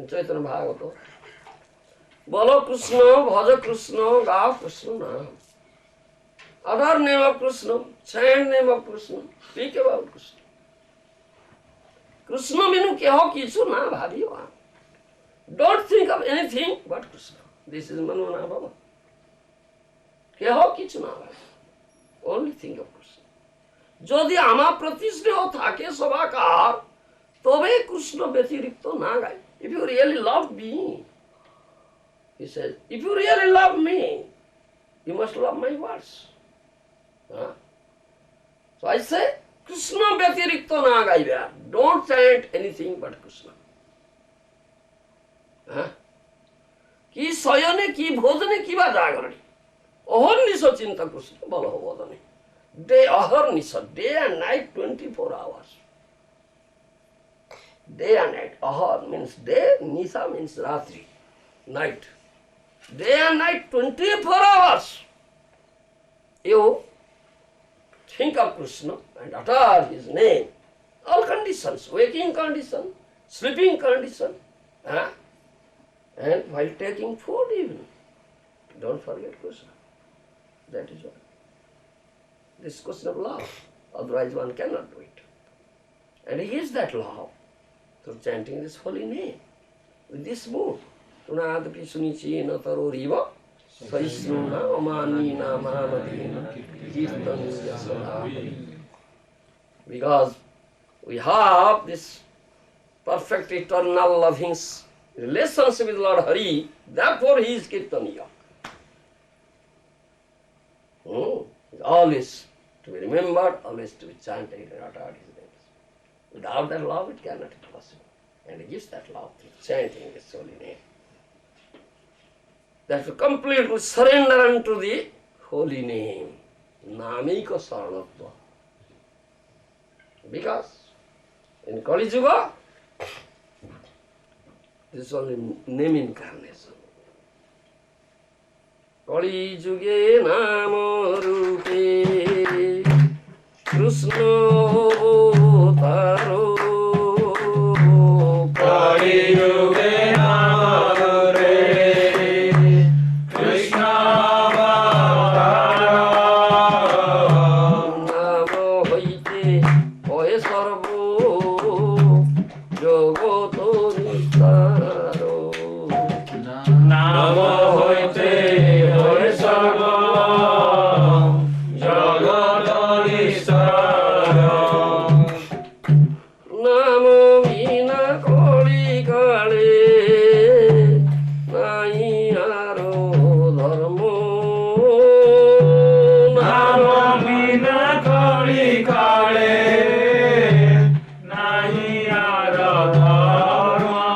Chaitanya Bhagavata. Bolo Krishna, Bhaja Krishna, Gao Krishna Nam. utter name of Krishna, chant name of Krishna, speak about Krishna. Krishna means keho kichu na bhabiyo. Don't think of anything but Krishna. This is Manona Baba. Keho kichu na bhabiyo. Only think of Krishna. যদি আমার প্রতি স্নেহ থাকে সবাকার তবে কৃষ্ণ ব্যতিরিক্ত না গায়। If you really love me, he says, if you really love me, you must love my words. Huh? So I say, Krishna ব্যতিরিক্ত না গাইবে। Don't chant anything but Krishna. Huh? কি শয়নে কি ভোজনে কি বা জাগরণে অহর্নিশ চিন্তা কৃষ্ণ বল বদনে। Day ahar-nisha, day and night, 24 hours. Day and night. Ahar means day, nisha means ratri, night. Day and night, 24 hours. You think of Krishna and utter his name. All conditions, waking condition, sleeping condition, and while taking food even. Don't forget Krishna. That is all. This is question of love, otherwise one cannot do it. And he is that love through chanting this holy name with this mood. Tunadapi sunichena taroriva saisnuna omanina manamadina kirtanasya sadhari. Because we have this perfect eternal loving relationship with Lord Hari, therefore he is Kirtaniya. Always to be remembered, always to be chanted and uttered his names. Without that love, it cannot be possible. And he gives that love through chanting his holy name. That to completely surrender unto the holy name. Namika Saranatva. Because in Kali Yuga, this is only name incarnation. Kali Yuge Namo Rupe Krishna Taro. Kali Yuge Namo Rupe Krishna Taro. Namo hoite hoye sarvo jogoto nistaro. Namo hoite hoye sarva jagata nistaro. Namo vina koli kale nai aro dharmo. Namo vina kali kale nahi ara dharma.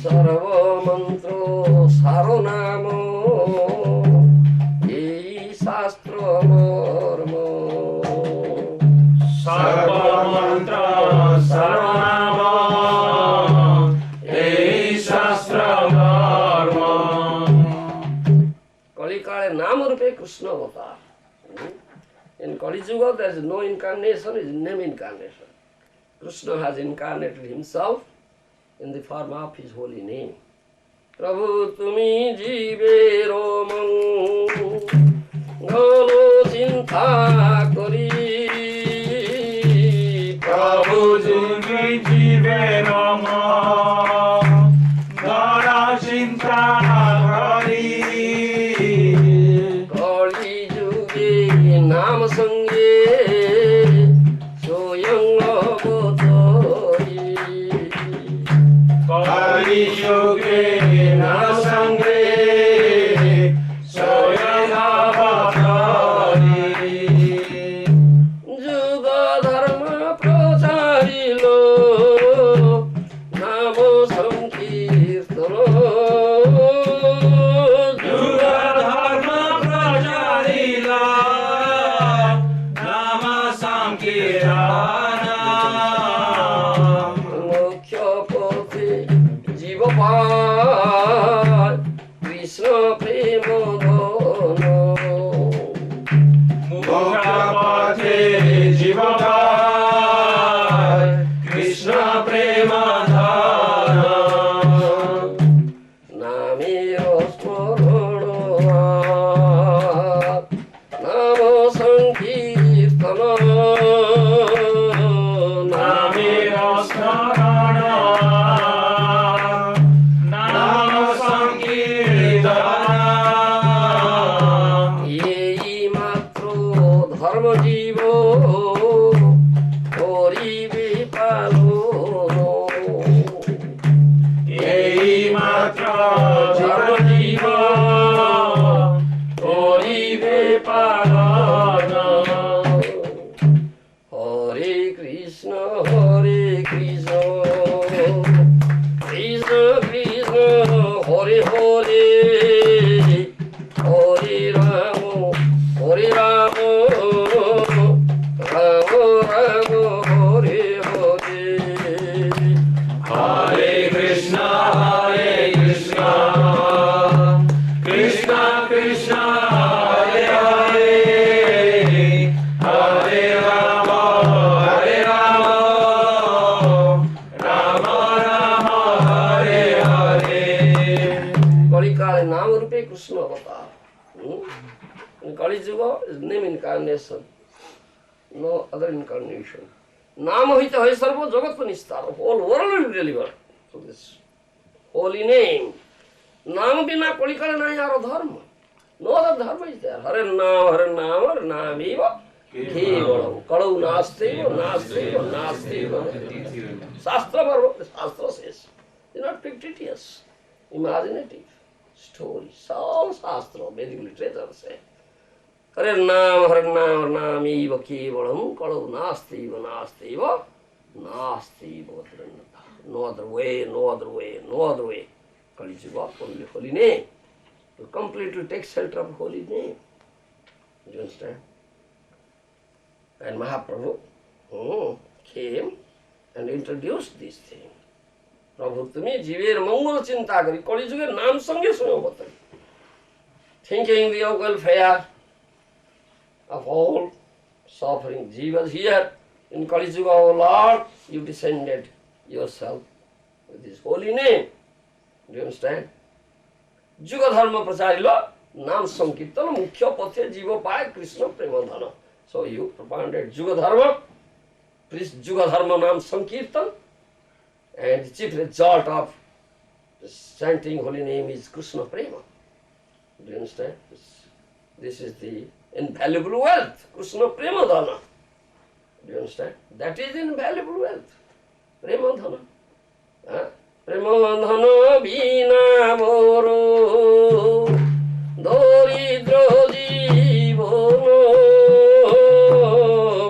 Sarva mantro saro namo ei shastra mormo. Sarva mantra sarvanama ei shastra dharma. Kali Kale Nam Rupe Krishna Avatar. In Kali Yuga there is no incarnation, it is name incarnation. Krishna has incarnated himself in the form of his holy name. Prabhu tumi jivero mangalo chinta kari. Prabhu Jumi Jive Rama Dara Chinta Hari. Kali Yuge Nam Sange Soyang Avatari. Kali Yuge Nam Sangre Soyam Avatari. Juga dharma pracharilo namo sankirtano. Yuga Dharma Pracharila Nama Sankirtana. Mukhya pati jiva pai Krishna prema dhano. Mukha-pate Jiva-pai Krishna Prema-dhana. Namiro smarana Krishna, Hare Krishna, Krishna Krishna, Hare Hare, Hare Rama, Hare Rama, Rama Rama, Hare Hare. Hare Krishna, Krishna Krishna, Hare Hare, Hare Rama, Rama Rama, Hare Hare. Kalikale नाम रूपे कृष्ण अवतार. In Kali Yuga is name incarnation, no other incarnation. Naam hoite hoy sarva jagat nistar, whole world will deliver to this holy name. Naam bina Kalikale nahi aro dharma. No other dharma is there. Hare Naam eva kevalam. Kalau nasteva. Shastra says. It's not fictitious, imaginative stories. All Shastra, Vedic literature say. Hare Naam eva kevalam. Kalau nasteva. No other way. Kali Yuga, only holy name. To completely take shelter of holy name. Do you understand? And Mahaprabhu came and introduced this thing. Prabhu, tumi jiver mangala chinta kari, Kali Yuga naam sange suno batari. Thinking the welfare of all suffering jivas here in Kali Yuga, O Lord, you descended yourself with this holy name. Do you understand? Juga dharma pracharila, nam sankirtan, mukhya pathe jiva paya krishna premadhana. So you propounded Juga dharma, preached Juga dharma nam sankirtan, and the chief result of chanting holy name is Krishna prema. Do you understand? This is the invaluable wealth, Krishna premadhana. Do you understand? That is invaluable wealth, premadhana. Premadhana bina moro doridro jivono.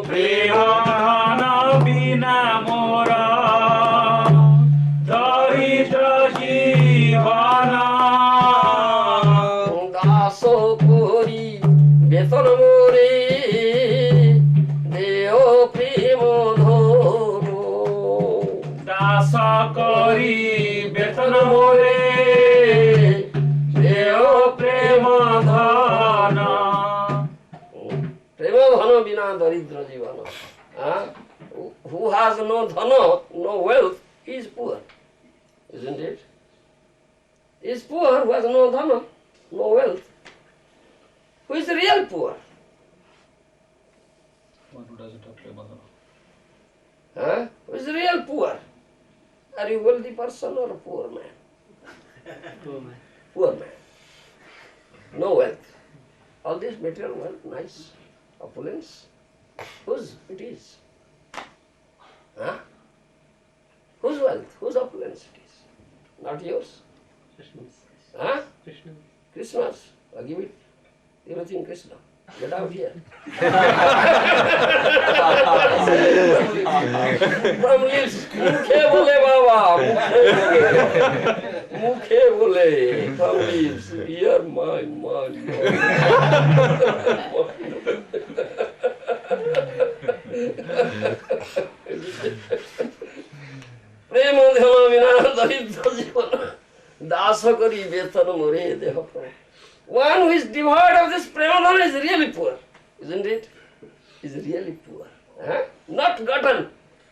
Premadhana bina mora daridra jivana. Daso kori beton more deo premadhano. Dasa kari betan more deo premadhana. Premadhana bina daridra jivana. Who has no dhana, no wealth, he is poor. Isn't it? He is poor who has no dhana, no wealth. Who is the real poor? One who doesn't have premadhana. Who is the real poor? Are you a wealthy person or a poor man? Poor man. No wealth. All this material wealth, nice, opulence. Whose it is? Whose wealth? Whose opulence it is? Not yours. Krishna's. I'll give it everything Krishna. Get out here. From lips, mukhe bole baba, mukhe bole, from lips, here mine. Premadhana vina daridra jivana, dasa kari betana more deha. One who is devoid of this premadhana is really poor, isn't it? Is really poor. Not gotten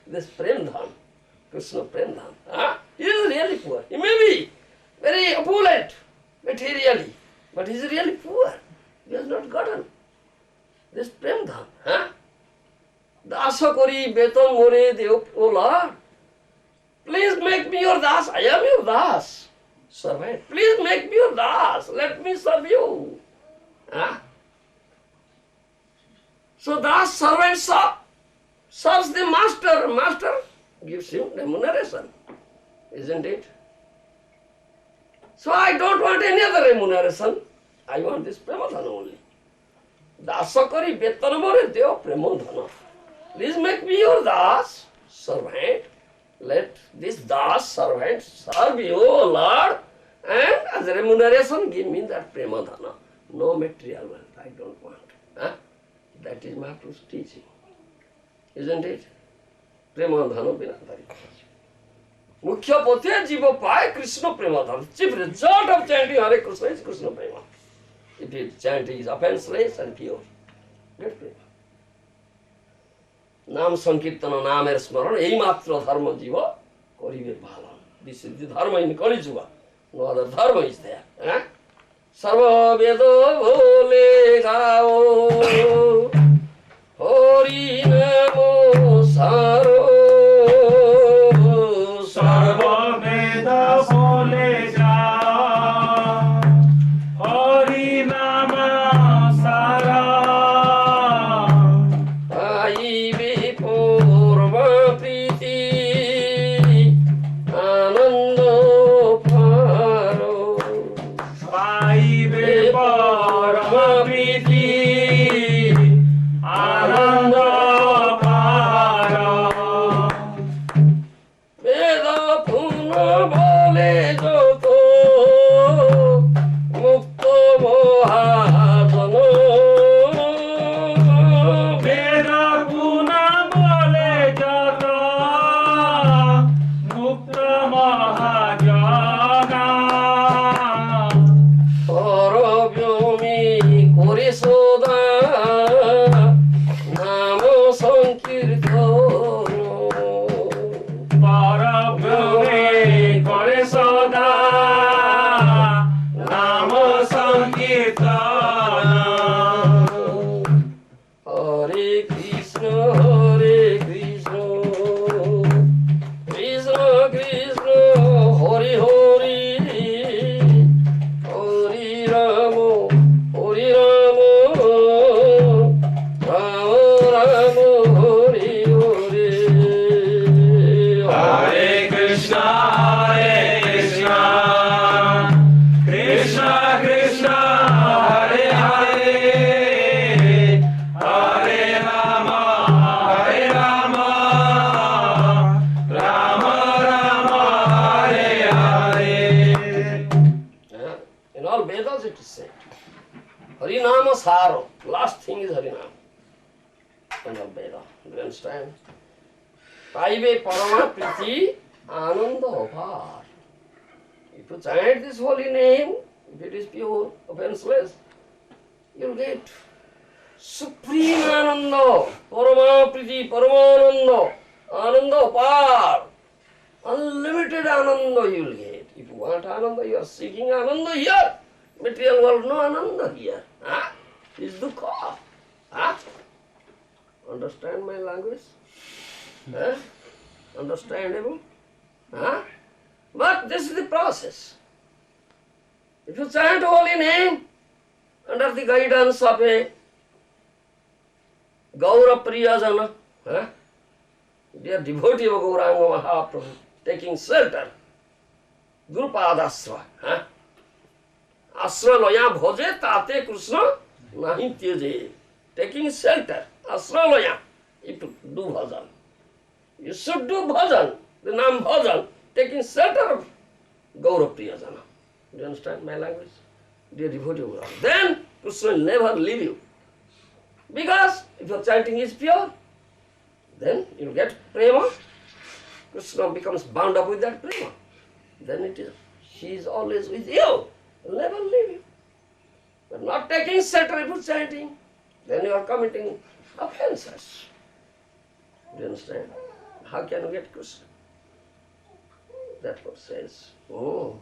this premdhan, Krishna premdhan. He is really poor. He may be very opulent materially, but he is really poor. He has not gotten this premdhan. Dasa kori beton more deo, O Lord, please make me your das. I am your das. Servant, please make me your das. Let me serve you. So das servant serves the master. Master gives him remuneration. Isn't it? So I don't want any other remuneration. I want this premadhana only. Dasakari betanamare deo premadhana. Please make me your das, servant. Let this das, servant, serve you, O Lord, and as a remuneration, give me that premadhana. No material wealth, I don't want. Huh? That is Mahaprabhu's teaching. Isn't it? Premadhana binadari. Mukhya pothe jiva pai Krishna premadhana. Chief result of chanting Hare Krishna is Krishna prema. If you chant is offenseless and pure, get prema. Nam sankirtana namer smaran, ei matra dharma jiva koribe bhalan. This is the dharma in Kali Yuga. No other dharma is there. Eh? Sarva vedo bhole gao, Hari namo saro. Sarva veda bole jao, Hari nama sara. Aibe purva priti, anando paro. Paibe parama priti, ananda para. Veda puna bole joto, mukto mohajano. Veda puna bole jata, mukta mahajana. Parabhyami kore soda, namo sankirtano. Parabhyami kore soda, nama sankirtana. Hare Krishna, Hare Krishna, Krishna Krishna, Hare Hare, Hare Rama, Hare Rama, Rama Rama, Hare Hare. Hare Krishna, Krishna Krishna, Hare Hare, Hare Rama, Rama Rama, Hare Hare. Yeah. In all Vedas it is said. Harinama Saro. Last thing is Harinama. In all Veda. Do you understand? Paive Parama Priti Ananda Apar. If you chant this holy name, if it is pure, offenseless, you'll get supreme Ananda. Parama Priti, Paramananda. Ananda Apar. Unlimited Ananda you will get. If you want Ananda, you are seeking Ananda here. Material world, no Ananda here. Huh? Is dukkha. Huh? Understand my language? Huh? Understandable? Huh? But this is the process. If you chant holy name under the guidance of a Gour Priyajana, huh? Dear devotee of Gauranga Mahaprabhu, taking shelter, Gurupadasra, huh? Asralaya bhoje tate Krishna nahi tyeje. Taking shelter, Asralaya, if you do bhajan. You should do bhajan, the name bhajan, taking shelter of Gour Priyajana. Do you understand my language? Dear devotee of Gauranga. Then Krishna will never leave you. Because if your chanting is pure, then you will get prema. Krishna becomes bound up with that prema. Then it is, she is always with you. Will never leave you. But not taking shelter if you chanting, then you are committing offenses. Do you understand? How can you get Krishna? That's what says. Oh.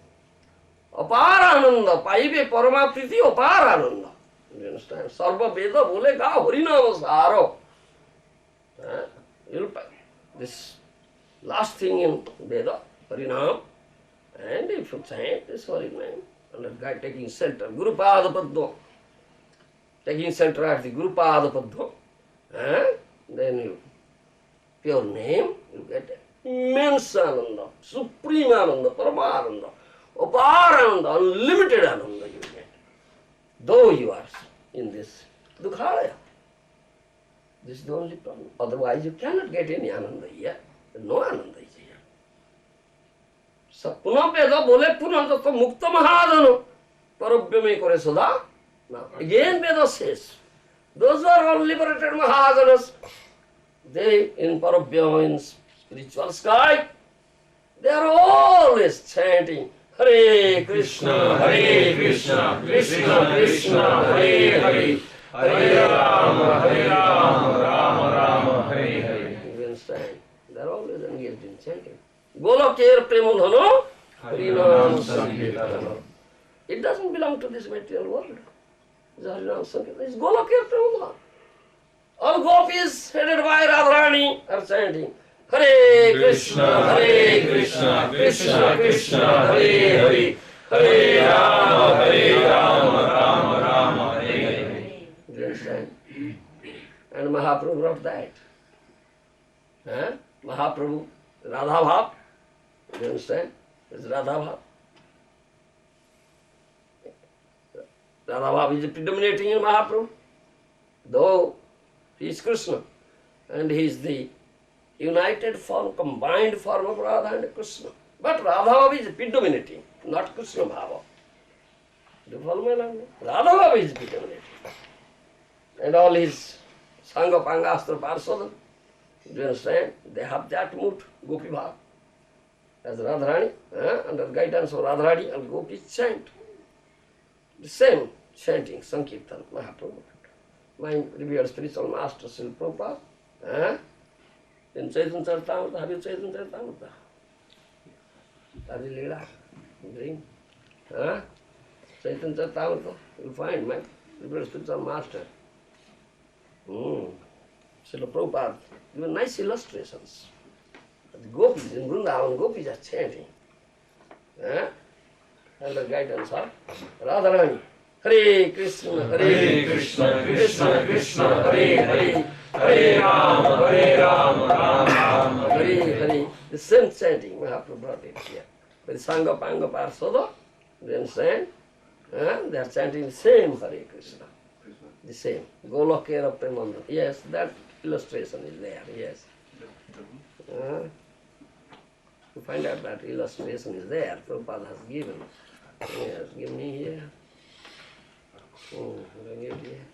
Apar ananda, paive parama priti apar ananda. Do you understand? Sarva veda bole ga harinama saro. This last thing in Veda, Harinam, and if you chant this holy name, and that guy taking shelter, Guru Pada Padma, taking shelter at the Guru Pada Padma, then you, pure name, you get immense Ananda, supreme Ananda, Paramananda, Aparananda, unlimited Ananda you get, though you are in this Dukhalaya. This is the only problem. Otherwise you cannot get any ananda here. No ananda is here. So Punam Veda bole Punam Tattva Mukta Mahadana Parabhyame Kore Sada. Now again Veda says, those who are all liberated Mahadanas, they in Parabhyama, in spiritual sky, they are always chanting Hare Krishna, Hare Krishna, Krishna Krishna, Hare Hare, Hare Rama, Rama Rama, Hare Hare. You understand? They are always engaged in chanting. Golokir Premadhano, Harinam Sankirtana. It doesn't belong to this material world. It's Harinam Sankirtana. It's Golokir Premadhana. All gopis headed by Radharani are chanting Hare Krishna, Hare Krishna, Krishna Krishna, Hare Hare, Hare Rama, Rama Rama, Hare Hare. Do you understand? And Mahaprabhu wrote that. Mahaprabhu, Radha Bhav. Do you understand? It's Radha Bhav. Radha Bhav is predominating in Mahaprabhu. Though he is Krishna and he is the united form, combined form of Radha and Krishna. But Radha Bhava is predominating, not Krishna Bhava. Do you follow my language? Radha Bhava is predominating. And all his Sangha, Panga, Astra, Parsada, do you understand? They have that mood, Gopi Bhava. As Radharani, under guidance of Radharani and Gopi chant. The same chanting, Sankirtan, Mahaprabhu. My revered spiritual master, Srila Prabhupada, in Chaitanya Charitamrita, have you Chaitanya Charitamrita? Adi Leela, drink. Chaitanya Charitamrita, you'll find my revered spiritual master. Srila Prabhupada, given nice illustrations. The gopis in Vrindavan, gopis are chanting. Under guidance of Radharani. Hare Krishna, Hare Krishna, Krishna Krishna, Hare Hare, Hare Rama, Rama Rama, Hare Hare. The same chanting, Mahaprabhu brought it here. With Sangha, Panga, Parsada, you understand? They are chanting the same Hare Krishna. The same. Golokera Premananda. Yes, that illustration is there, yes. You find out that illustration is there, Prabhupada has given. Yes, give me here. Bring it here.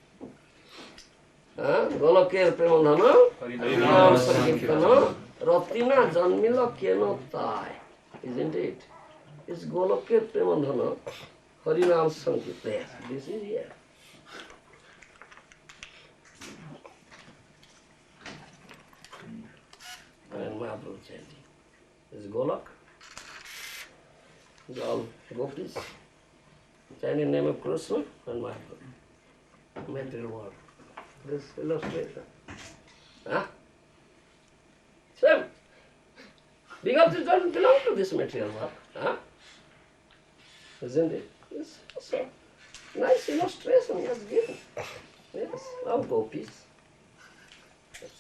Golokera Premananda, Harinam Sankirtana, Ratina Janmila Keno Tai. Isn't it? It's Golokera Premananda, Harinam Sankirtana. This is here. And Mahaprabhu chanting. This is Golok. These all gopis. Chanting in the name of Krishna and Mahaprabhu. Material world. This illustration. Same. Because it doesn't belong to this material world. Isn't it? It's also nice illustration he has given. Yes, all gopis.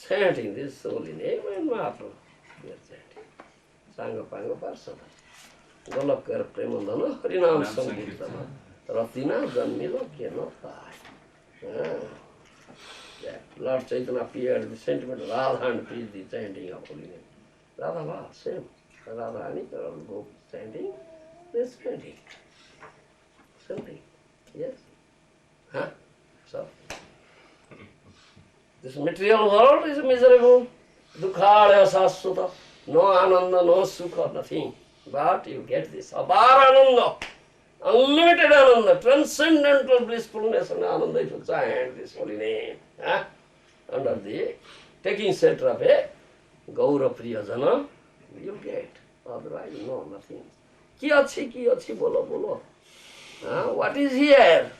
Chanting this holy name and Mahaprabhu. We are chanting. Sangha Panga Parsada. Golokera Premadana, Harinam Sankirtana, Ratina Janmila Keno Tai. Lord Chaitanya appeared, the sentiment of Radha and preached the chanting of holy name. Radha Bhava, same. Radharani, all gopis chanting, this chanting. Same thing. Yes? So, this material world is miserable. Dukhalaya saswata. No ananda, no sukha, nothing. But you get this apara ananda, unlimited ananda, transcendental blissfulness and ananda if you chant this holy name. Under the taking shelter of a Gour Priyajana, you'll get. Otherwise, no, nothing. Ki achi, bolo. What is here?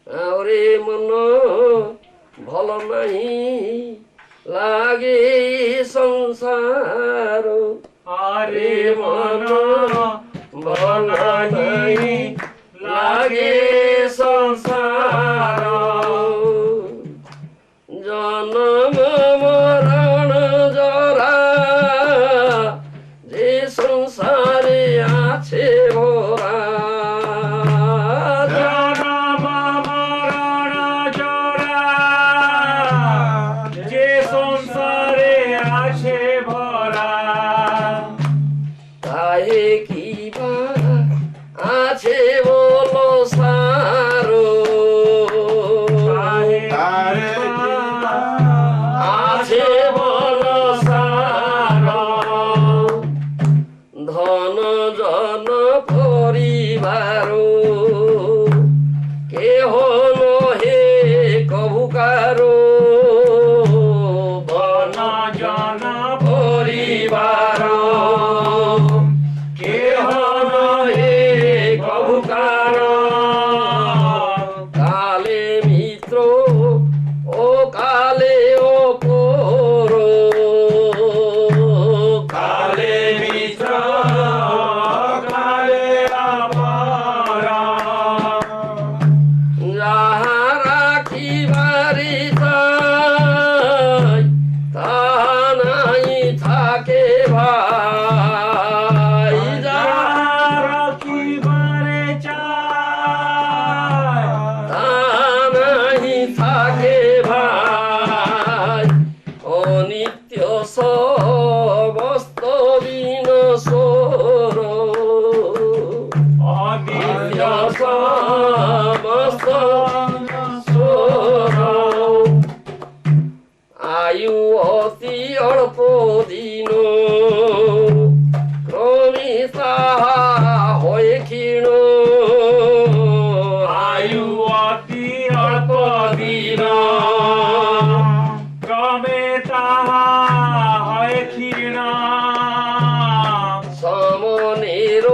Ore mano bhalo nahi lage sansaro. Are mano bhalo nahi lage sansaro. Janam maran jara je sansare ache bora. Janam maran jara je আছে ভরা তাহে কিবা আছে বলো সারো তারে আছে বলো সারো ধন জন পরিবার কেহ নহে কভু কারো বন জন পরিবার কেহ নহে কভু কারো কালে মিত্র ও কালে অপর কালে মিত্র কালে আপরা যাহা রাখিবারে চাই তাহা নাই থাকে ভাই যাহা রাখিবারে চায় তাহা নাই থাকে ভাই অনিত্য সমস্ত বিনশ্বর অনিত্য সমস্ত আয়ু অতি অল্প দিন ক্রমে তাহা হয় ক্ষীণ আয়ু অতি অল্প দিন ক্রমে তাহা হয় ক্ষীণ সমনের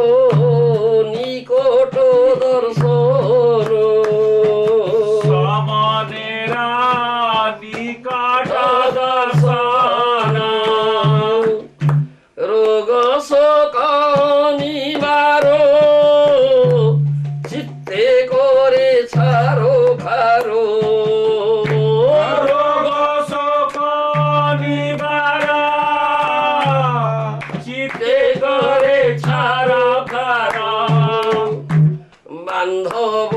নিকট দর্শন সমনেরা নিকট দর্শন রোগ শোক নিবার চিত্তে করে ছাড়ো খারো রোগ শোক নিবার চিত্তে করে ছাড় খার বান্ধব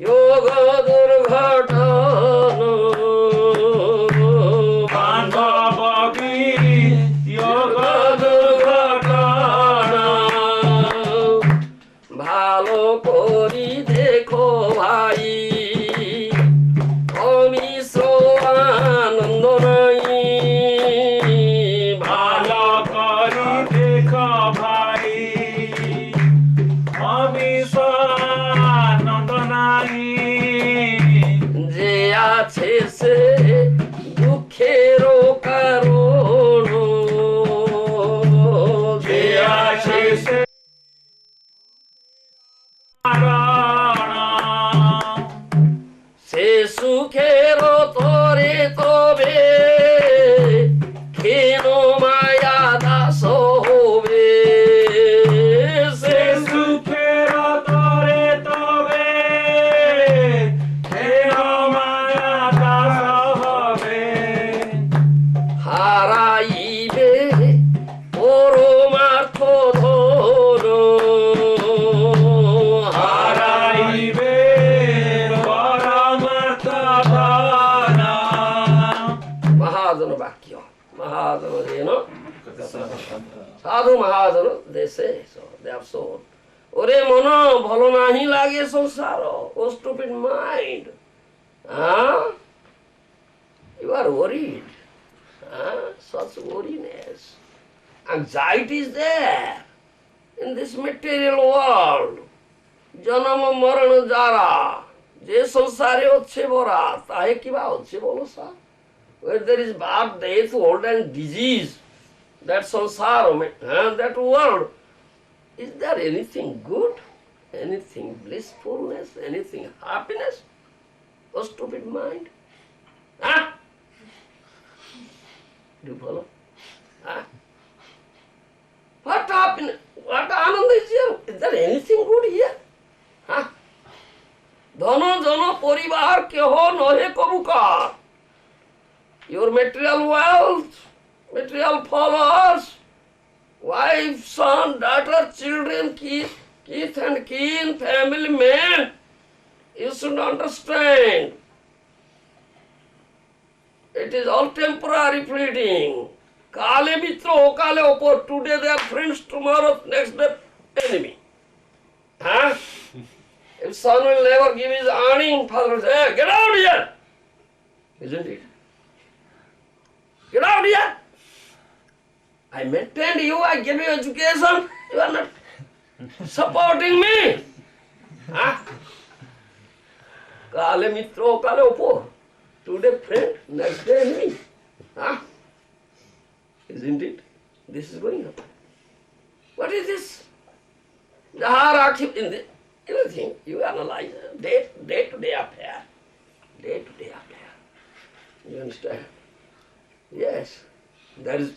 যোগ দুর্ঘটন বান্ধব যোগ দুর্ঘটন ভালো করি দেখো ভাই অমিশ্র আনন্দ নাই ভালো করি দেখ ভাই আমি আনন্দ নাই যে আছে সে দুঃখের কারণ যে আছে সে সে সুখের তরে তবে ক্ষীণ মায়া দাস হবে সে সুখের তরে তবে হের মায়া দাস হবে হারাইবে পরমার্থ ধন হারাইবে পরমার্থ ধন মহাজন বাক্য মহাজন সাধু মহাজন দেশে ওরে মন ভাল নাহি লাগে সংসার ও stupid mind you are worried such worriness anxiety is there in this material world জন্ম মরণ যারা যে সংসারে হচ্ছে ভরা তাহে কিবা হচ্ছে বলো sir where there is birth, death, old and disease, that samsara, that world, is there anything good, anything blissfulness, anything happiness? Oh stupid mind. Huh? Do you follow? Huh? What happiness? What ananda is here? Is there anything good here? Huh? Dhana jana parivar keho nohe kabukar. Your material wealth, material followers, wife, son, daughter, children, kith and kin, family men, you should understand. It is all temporary fleeting. Kale mitro, kale opor. Today they are friends, tomorrow, next day enemy. Huh? If son will never give his earning, father will say, hey, get out here. Isn't it? Get out here. I maintained you, I gave you education. You are not supporting me. Huh? Kale mitro, kale opor. Today friend, next day enemy. Huh? Isn't it? This is going on. What is this? The hierarchy in the everything you analyze, day to day affair. Day to day affair. You understand? Yes. There is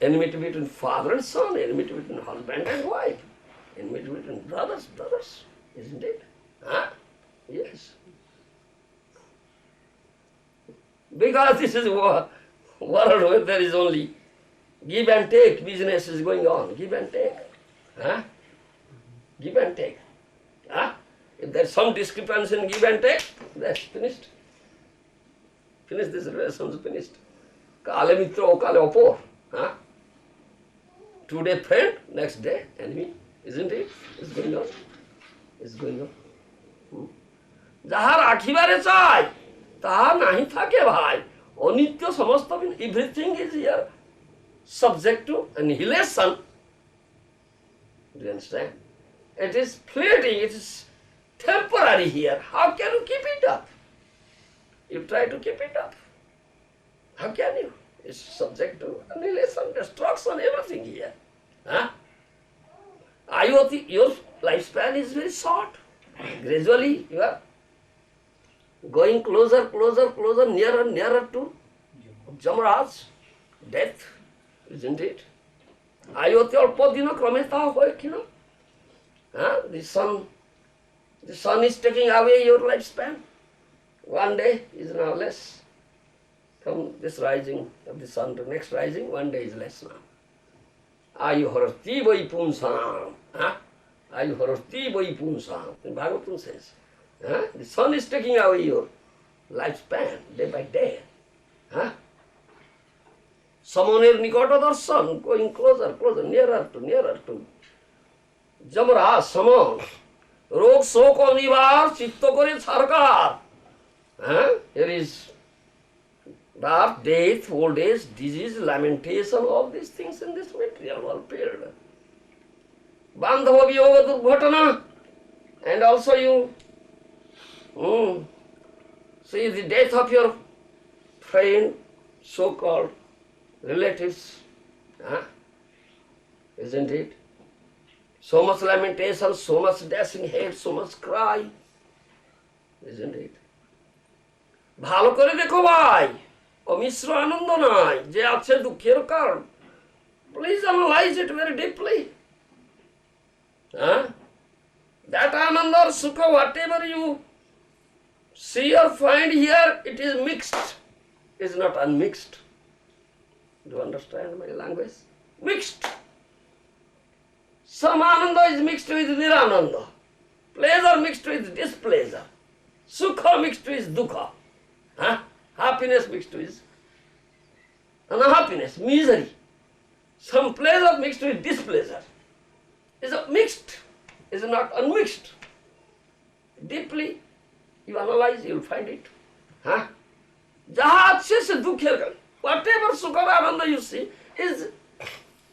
enmity between father and son, enmity between husband and wife, enmity between brothers, isn't it? Huh? Yes. Because this is a world where there is only give and take, business is going on, give and take. Huh? Give and take. Huh? If there is some discrepancy in give and take, that's finished. Finish this relations, finished. Kale mitro, kale opor. Huh? Today friend, next day enemy, isn't it? It's going on. It's going on. যাহার আঠিবারে চাই তাহার নাহি থাকে ভাই অনিত্য সমস্ত everything is here subject to annihilation. Do you understand? It is fleeting, it is temporary here. How can you keep it up? You try to keep it up. How can you? It's subject to annihilation, destruction, everything here. Huh? Your lifespan is very short. Gradually you are going closer, nearer to Jamaraj, death, isn't it? Ayoti alpo dino krame taha hoy kina. The sun is taking away your lifespan. One day is now less. From this rising of the sun to next rising, one day is less now. Ayu harati vai punsam. Ayu harati vai punsam. Bhagavatam says. The sun is taking away your lifespan day by day. Samoner nikota darshan, going closer, nearer to Jamara, Samon. Rog shok anivar, chitta kore sarkar. Here is birth, death, old age, disease, lamentation, all these things in this material world period. Bandhava viyoga durghatana, and also you see the death of your friend, so-called relatives, isn't it? So much lamentation, so much dashing head, so much cry, isn't it? ভালো করে দেখো ভাই অমিশ্র আনন্দ নাই যে আছে দুঃখের কারণ please analyse it very deeply that ananda or sukha whatever you see or find here it is mixed, is not unmixed. Do you understand my language? Mixed. Some ananda is mixed with nirananda, pleasure mixed with displeasure, sukha mixed with dukkha. Happiness mixed with unhappiness, misery. Some pleasure mixed with displeasure. Is mixed, is not unmixed. Deeply you analyze, you will find it. Jaha achhe se dukher, whatever sukha or ananda you see is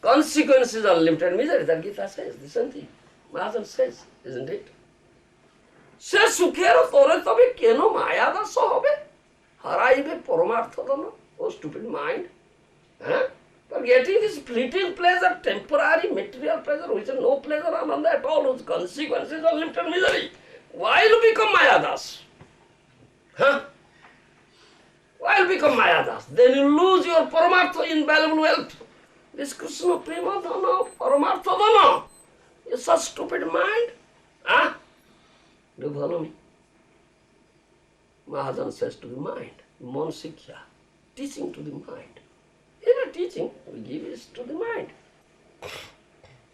consequences unlimited misery. That Gita says, the same thing. Maharaj says, isn't it? Se sukher tore tobe keno maya daso hobe? Haraibe paramartha dana, oh stupid mind. Forgetting this fleeting pleasure, temporary material pleasure, which is no pleasure ananda at all, whose consequences are limited misery. Why you become Mayadas? Why you become Mayadas? Then you lose your paramartha, invaluable wealth. This Krishna prema dana, paramartha dana. You such stupid mind. Do you follow me? Maharaj says to the mind, Mon Sikhya, teaching to the mind. Every teaching we give is to the mind.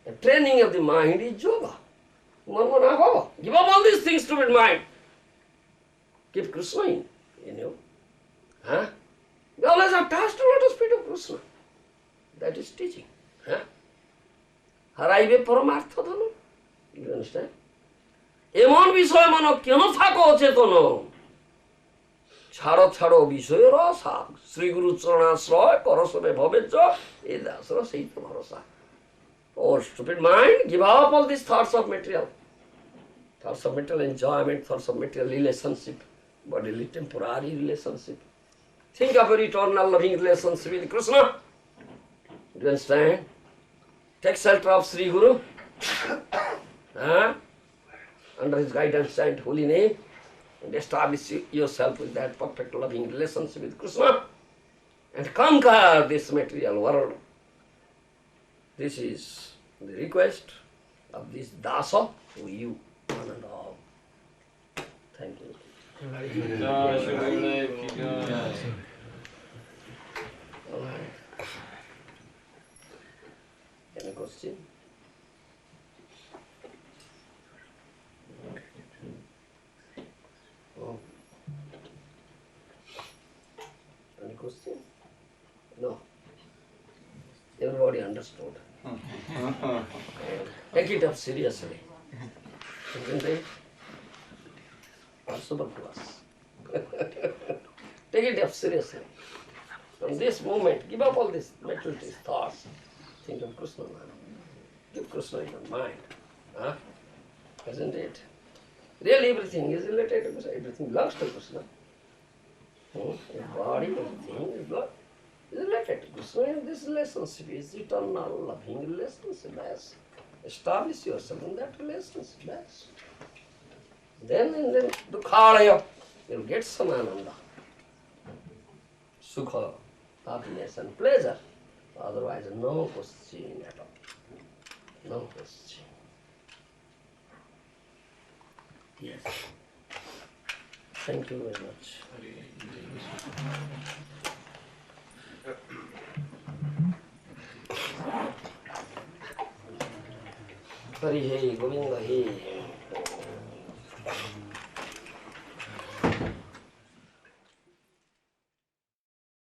The training of the mind is yoga. Give up all these things, stupid mind. Keep Krishna in you. They always attached to lotus feet of Krishna. That is teaching. হারাইবে পরমার্থ ধন। You understand? এমন বিষয় মন কেন থাকো অচেতন, ছাড়ো ছাড়ো বিষয়ের আশা, শ্রীগুরু চরণাশ্রয় করসবে ভবেজ্য, এই দাসর সেই তো ভরসা। Oh stupid mind, give up all these thoughts of material. Thoughts of material enjoyment, thoughts of material relationship, bodily temporary relationship. Think of your eternal loving relationship with Krishna. Do you understand? Take shelter of Sri Guru. Under his guidance and holy name. And establish yourself with that perfect loving relationship with Krishna. And conquer this material world. This is the request of this dasa to you, one and all. Thank you. All right. Any question? Oh. Any question? No. Everybody understood. Take it up seriously. Isn't it? Possible to us. Take it up seriously. From this moment, give up all these materialist thoughts. Think of Krishna now. Give Krishna in your mind. Isn't it? Really everything is related to Krishna. Everything belongs to Krishna. Your body, everything is related to Krishna. And this relationship is eternal, loving relationship. Yes. Establish yourself in that relationship. Yes. Then in the dukhalaya, you'll get some ananda. Sukha, happiness and pleasure. Otherwise, no question at all. No question. Yes. Thank you very much. Hari Govinda He.